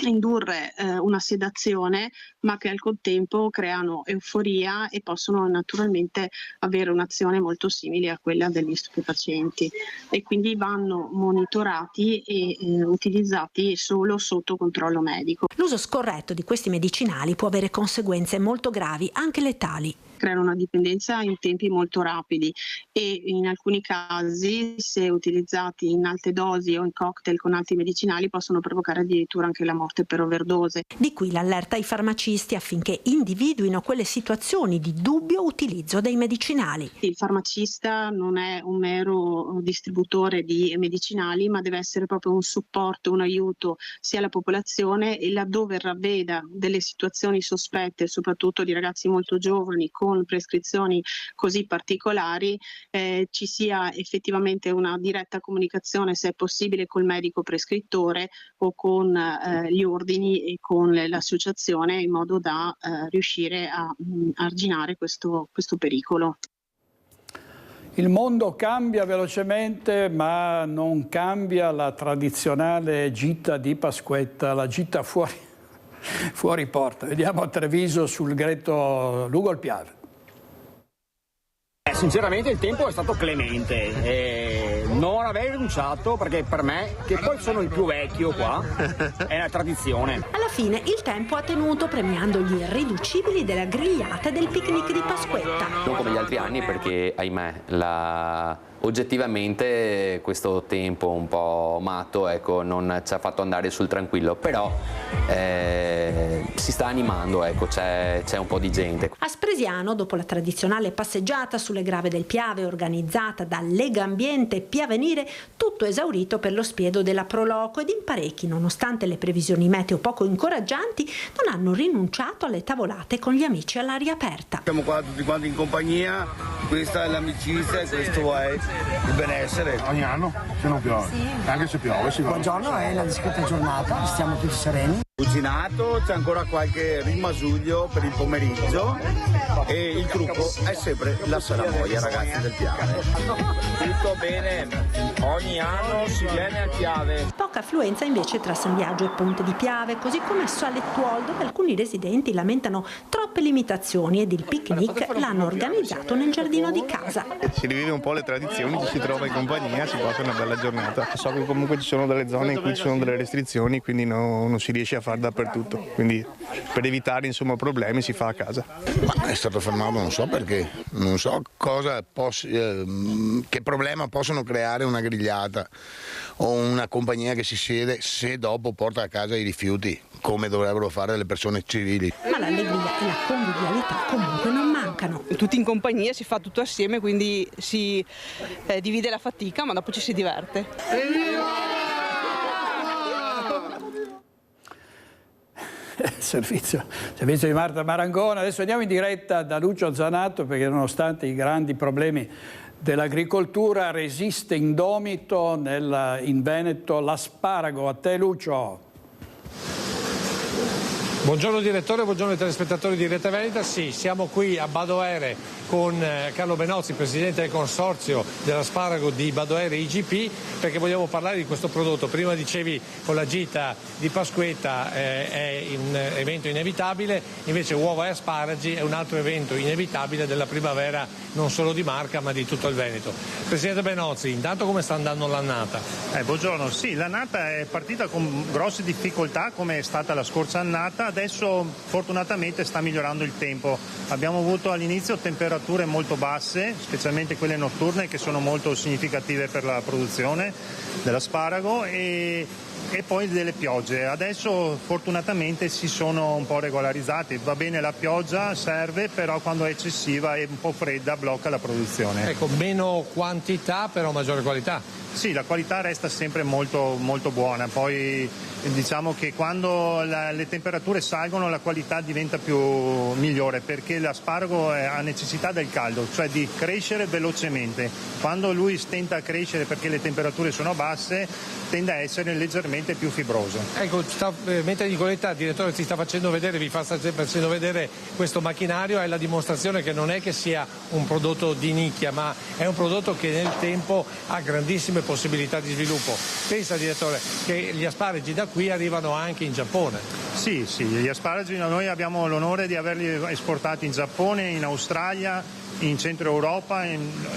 Speaker 7: indurre una sedazione, ma che al contempo creano euforia e possono naturalmente avere un'azione molto simile a quella degli stupefacenti, e quindi vanno monitorati e utilizzati solo sotto controllo medico.
Speaker 6: L'uso scorretto di questi medicinali può avere conseguenze molto gravi, anche letali.
Speaker 7: Creano una dipendenza in tempi molto rapidi e in alcuni casi, se utilizzati in alte dosi o in cocktail con altri medicinali, possono provocare addirittura anche la morte per overdose.
Speaker 6: Di qui l'allerta ai farmacisti affinché individuino quelle situazioni di dubbio utilizzo dei medicinali.
Speaker 7: Il farmacista non è un mero distributore di medicinali, ma deve essere proprio un supporto, un aiuto sia alla popolazione, e laddove ravveda delle situazioni sospette, soprattutto di ragazzi molto giovani con prescrizioni così particolari, ci sia effettivamente una diretta comunicazione, se è possibile, col medico prescrittore o con gli ordini e con l'associazione, in modo da riuscire a arginare questo pericolo.
Speaker 1: Il mondo cambia velocemente, ma non cambia la tradizionale gita di Pasquetta, la gita fuori porta. Vediamo a Treviso sul Greto lungo il Piave.
Speaker 12: Sinceramente il tempo è stato clemente, non avrei rinunciato, perché per me, che poi sono il più vecchio qua, è una tradizione.
Speaker 6: Alla fine il tempo ha tenuto, premiando gli irriducibili della grigliata e del picnic di Pasquetta.
Speaker 13: Non come gli altri anni, perché ahimè oggettivamente questo tempo un po' matto, ecco, non ci ha fatto andare sul tranquillo, però si sta animando, ecco, c'è un po' di gente.
Speaker 6: A Spresiano, dopo la tradizionale passeggiata sulle grave del Piave organizzata da Lega Ambiente e Piavenire, tutto esaurito per lo spiedo della Proloco, ed in parecchi, nonostante le previsioni meteo poco incoraggianti, non hanno rinunciato alle tavolate con gli amici all'aria aperta.
Speaker 14: Siamo qua tutti quanti in compagnia, questa è l'amicizia e questo è il benessere.
Speaker 15: Ogni anno, se non piove, sì. Anche se piove si va.
Speaker 16: Buongiorno, è la discreta giornata, stiamo tutti sereni.
Speaker 14: Cucinato, c'è ancora qualche rimasuglio per il pomeriggio e il trucco è sempre la salamoia, ragazzi del Piave.
Speaker 12: Tutto bene, ogni anno si viene a Piave.
Speaker 6: Poca affluenza invece tra San Biagio e Ponte di Piave, così come a Salettuol, dove alcuni residenti lamentano troppe limitazioni ed il picnic l'hanno organizzato nel giardino di casa.
Speaker 14: Si rivive un po' le tradizioni, ci si trova in compagnia, si passa una bella giornata. So che comunque ci sono delle zone in cui ci sono delle restrizioni, quindi non si riesce a fare dappertutto, quindi per evitare insomma problemi si fa a casa.
Speaker 15: Ma è stato fermato, non so perché, non so che problema possono creare una grigliata o una compagnia che si siede se dopo porta a casa i rifiuti, come dovrebbero fare le persone civili.
Speaker 6: Ma l'allegria e la convivialità comunque non mancano.
Speaker 17: Tutti in compagnia, si fa tutto assieme, quindi si divide la fatica, ma dopo ci si diverte.
Speaker 1: Servizio di Marta Marangona. Adesso andiamo in diretta da Lucio Zanato, perché nonostante i grandi problemi dell'agricoltura resiste indomito in Veneto l'asparago. A te, Lucio.
Speaker 18: Buongiorno direttore, buongiorno ai telespettatori di Rete Veneta. Sì, siamo qui a Badoere con Carlo Benozzi, presidente del consorzio dell'asparago di Badoere IGP, perché vogliamo parlare di questo prodotto. Prima dicevi con la gita di Pasquetta è un evento inevitabile, invece uova e asparagi è un altro evento inevitabile della primavera, non solo di Marca ma di tutto il Veneto. Presidente Benozzi, intanto come sta andando l'annata?
Speaker 19: Buongiorno, sì, l'annata è partita con grosse difficoltà come è stata la scorsa annata, adesso fortunatamente sta migliorando il tempo. Abbiamo avuto all'inizio temperature molto basse, specialmente quelle notturne, che sono molto significative per la produzione dell'asparago, e poi delle piogge. Adesso fortunatamente si sono un po' regolarizzati, va bene la pioggia, serve, però quando è eccessiva e un po' fredda blocca la produzione.
Speaker 18: Ecco, meno quantità però maggiore qualità.
Speaker 19: Sì, la qualità resta sempre molto, molto buona, poi diciamo che quando le temperature temperature salgono la qualità diventa migliore, perché l'asparago ha necessità del caldo, cioè di crescere velocemente. Quando lui stenta a crescere perché le temperature sono basse, tende a essere leggermente più fibroso.
Speaker 18: Ecco, mentre Nicoletta, direttore, ci sta facendo vedere, vi sta facendo vedere questo macchinario, è la dimostrazione che non è che sia un prodotto di nicchia, ma è un prodotto che nel tempo ha grandissime possibilità di sviluppo. Pensa, direttore, che gli asparagi da qui arrivano anche in Giappone.
Speaker 19: Sì, gli asparagi noi abbiamo l'onore di averli esportati in Giappone, in Australia, in Centro Europa,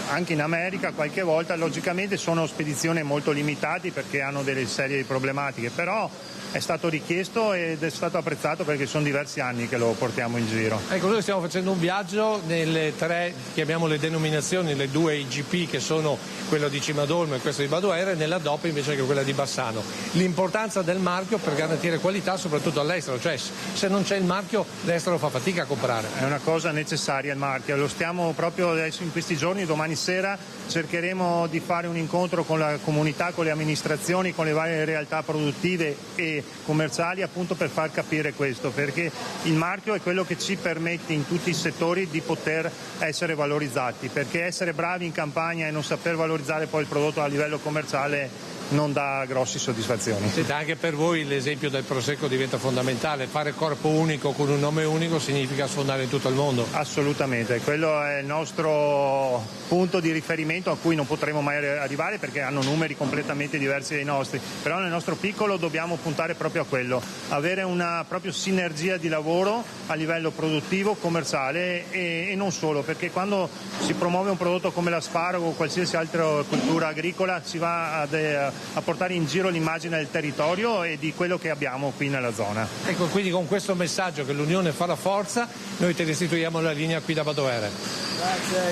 Speaker 19: anche in America qualche volta. Logicamente sono spedizioni molto limitate perché hanno delle serie di problematiche, però è stato richiesto ed è stato apprezzato perché sono diversi anni che lo portiamo in giro.
Speaker 18: Ecco, noi stiamo facendo un viaggio nelle tre, chiamiamole denominazioni, le due IGP che sono quella di Cimadolmo e questa di Badoera, e nella DOP invece che quella di Bassano. L'importanza del marchio per garantire qualità soprattutto all'estero, cioè se non c'è il marchio l'estero fa fatica a comprare.
Speaker 19: È una cosa necessaria il marchio, lo stiamo proprio adesso in questi giorni, domani sera cercheremo di fare un incontro con la comunità, con le amministrazioni, con le varie realtà produttive e commerciali, appunto per far capire questo, perché il marchio è quello che ci permette in tutti i settori di poter essere valorizzati, perché essere bravi in campagna e non saper valorizzare poi il prodotto a livello commerciale non dà grossi soddisfazioni.
Speaker 18: Senta, anche per voi l'esempio del Prosecco diventa fondamentale, fare corpo unico con un nome unico significa sfondare in tutto il mondo.
Speaker 19: Assolutamente, quello è il nostro punto di riferimento a cui non potremo mai arrivare perché hanno numeri completamente diversi dai nostri, però nel nostro piccolo dobbiamo puntare proprio a quello, avere una proprio sinergia di lavoro a livello produttivo, commerciale e non solo, perché quando si promuove un prodotto come l'asparago o qualsiasi altra cultura agricola si va a portare in giro l'immagine del territorio e di quello che abbiamo qui nella zona.
Speaker 18: Ecco, quindi con questo messaggio che l'unione fa la forza, noi ti restituiamo la linea qui da Badoere.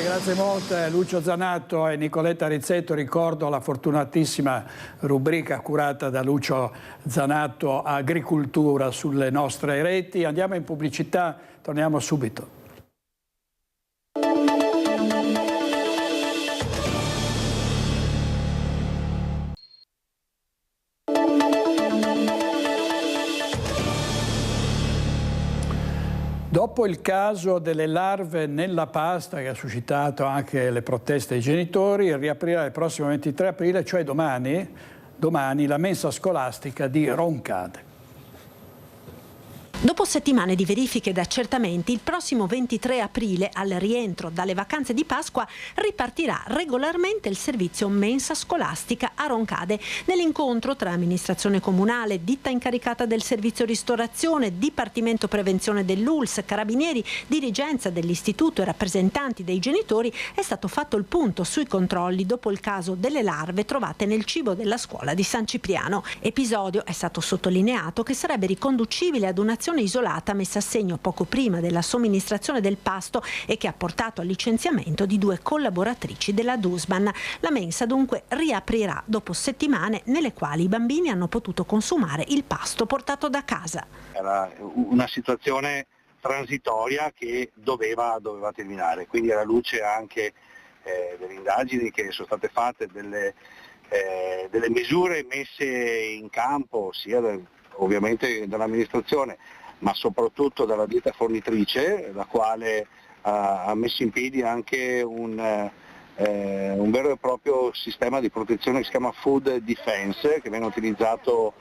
Speaker 1: Grazie molte Lucio Zanatto e Nicoletta Rizzetto. Ricordo la fortunatissima rubrica curata da Lucio Zanatto, Agricoltura, sulle nostre reti. Andiamo in pubblicità, torniamo subito. Dopo il caso delle larve nella pasta che ha suscitato anche le proteste dei genitori, riaprirà il prossimo 23 aprile, cioè domani la mensa scolastica di Roncade.
Speaker 6: Dopo settimane di verifiche ed accertamenti, il prossimo 23 aprile, al rientro dalle vacanze di Pasqua, ripartirà regolarmente il servizio mensa scolastica a Roncade. Nell'incontro tra amministrazione comunale, ditta incaricata del servizio ristorazione, Dipartimento Prevenzione dell'ULS, Carabinieri, dirigenza dell'istituto e rappresentanti dei genitori, è stato fatto il punto sui controlli dopo il caso delle larve trovate nel cibo della scuola di San Cipriano. Episodio, è stato sottolineato, che sarebbe riconducibile ad un'azione isolata messa a segno poco prima della somministrazione del pasto e che ha portato al licenziamento di 2 collaboratrici della Dusman. La mensa dunque riaprirà dopo settimane nelle quali i bambini hanno potuto consumare il pasto portato da casa.
Speaker 20: Era una situazione transitoria che doveva terminare, quindi alla luce anche delle indagini che sono state fatte, delle misure messe in campo sia ovviamente dall'amministrazione ma soprattutto dalla ditta fornitrice, la quale ha messo in piedi anche un vero e proprio sistema di protezione che si chiama Food Defense, che viene utilizzato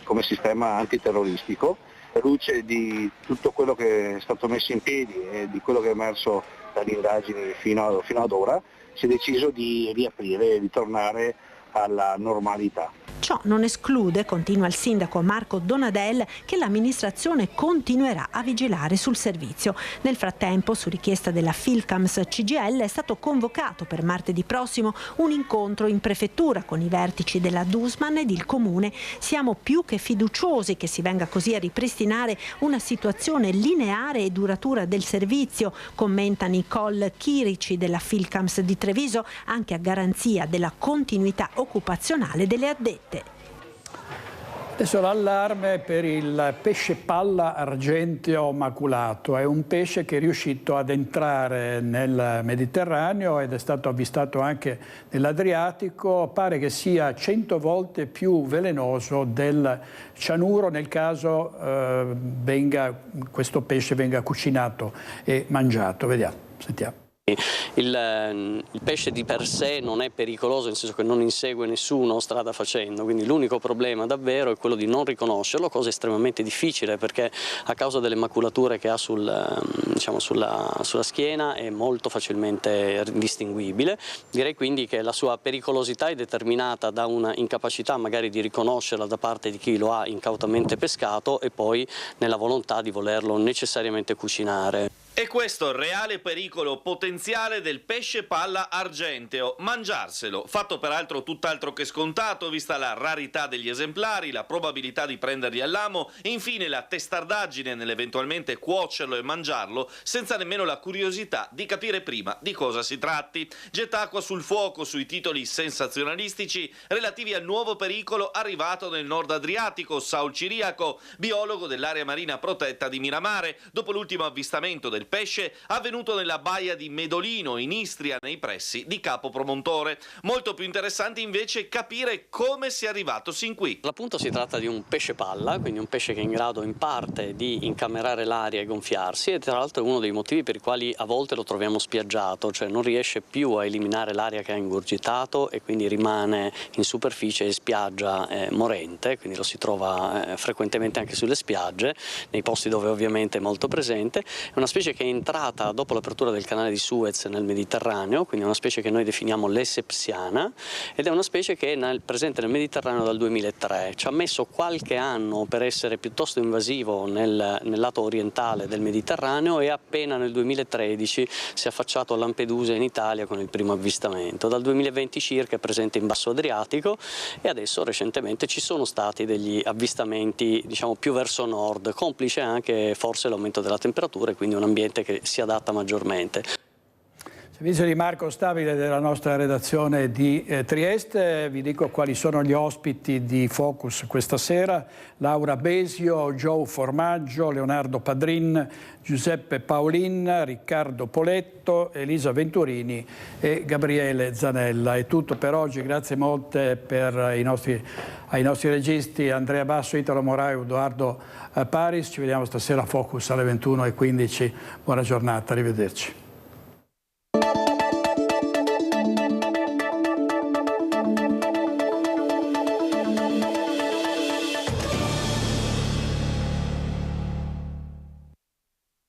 Speaker 20: come sistema antiterroristico. A luce di tutto quello che è stato messo in piedi e di quello che è emerso dalle indagini fino ad ora, si è deciso di riaprire e di tornare alla normalità.
Speaker 6: Ciò non esclude, continua il sindaco Marco Donadel, che l'amministrazione continuerà a vigilare sul servizio. Nel frattempo, su richiesta della Filcams CGIL, è stato convocato per martedì prossimo un incontro in prefettura con i vertici della Dusman ed il comune. Siamo più che fiduciosi che si venga così a ripristinare una situazione lineare e duratura del servizio, commenta Nicole Chirici della Filcams di Treviso, anche a garanzia della continuità occupazionale delle addette.
Speaker 1: Adesso l'allarme per il pesce palla argenteo maculato. È un pesce che è riuscito ad entrare nel Mediterraneo ed è stato avvistato anche nell'Adriatico. Pare che sia 100 volte più velenoso del cianuro nel caso questo pesce venga cucinato e mangiato. Vediamo, sentiamo.
Speaker 5: Il pesce di per sé non è pericoloso, nel senso che non insegue nessuno strada facendo, quindi l'unico problema davvero è quello di non riconoscerlo, cosa estremamente difficile perché a causa delle maculature che ha sulla schiena è molto facilmente distinguibile. Direi quindi che la sua pericolosità è determinata da una incapacità magari di riconoscerla da parte di chi lo ha incautamente pescato e poi nella volontà di volerlo necessariamente cucinare.
Speaker 21: E questo reale pericolo potenziale del pesce palla argenteo, mangiarselo, fatto peraltro tutt'altro che scontato vista la rarità degli esemplari, la probabilità di prenderli all'amo e infine la testardaggine nell'eventualmente cuocerlo e mangiarlo senza nemmeno la curiosità di capire prima di cosa si tratti. Getta acqua sul fuoco sui titoli sensazionalistici relativi al nuovo pericolo arrivato nel nord Adriatico. Saul Ciriaco, biologo dell'area marina protetta di Miramare, dopo l'ultimo avvistamento del pesce avvenuto nella baia di Medolino in Istria nei pressi di Capo Promontore. Molto più interessante invece capire come sia arrivato sin qui.
Speaker 5: Appunto si tratta di un pesce palla, quindi un pesce che è in grado in parte di incamerare l'aria e gonfiarsi, e tra l'altro è uno dei motivi per i quali a volte lo troviamo spiaggiato, cioè non riesce più a eliminare l'aria che ha ingurgitato e quindi rimane in superficie e spiaggia morente, quindi lo si trova frequentemente anche sulle spiagge, nei posti dove ovviamente è molto presente. È una specie che è entrata dopo l'apertura del canale di Suez nel Mediterraneo, quindi è una specie che noi definiamo l'essepsiana, ed è una specie che è presente nel Mediterraneo dal 2003. Ci ha messo qualche anno per essere piuttosto invasivo nel lato orientale del Mediterraneo e appena nel 2013 si è affacciato a Lampedusa in Italia con il primo avvistamento. Dal 2020 circa è presente in Basso Adriatico e adesso recentemente ci sono stati degli avvistamenti diciamo più verso nord, complice anche forse l'aumento della temperatura e quindi un ambiente che si adatta maggiormente.
Speaker 1: Servizio di Marco Stabile della nostra redazione di Trieste. Vi dico quali sono gli ospiti di Focus questa sera: Laura Besio, Joe Formaggio, Leonardo Padrin, Giuseppe Paolin, Riccardo Poletto, Elisa Venturini e Gabriele Zanella. È tutto per oggi, grazie molte ai nostri registi Andrea Basso, Italo Moraio, Edoardo Paris. Ci vediamo stasera a Focus alle 21:15. Buona giornata, arrivederci.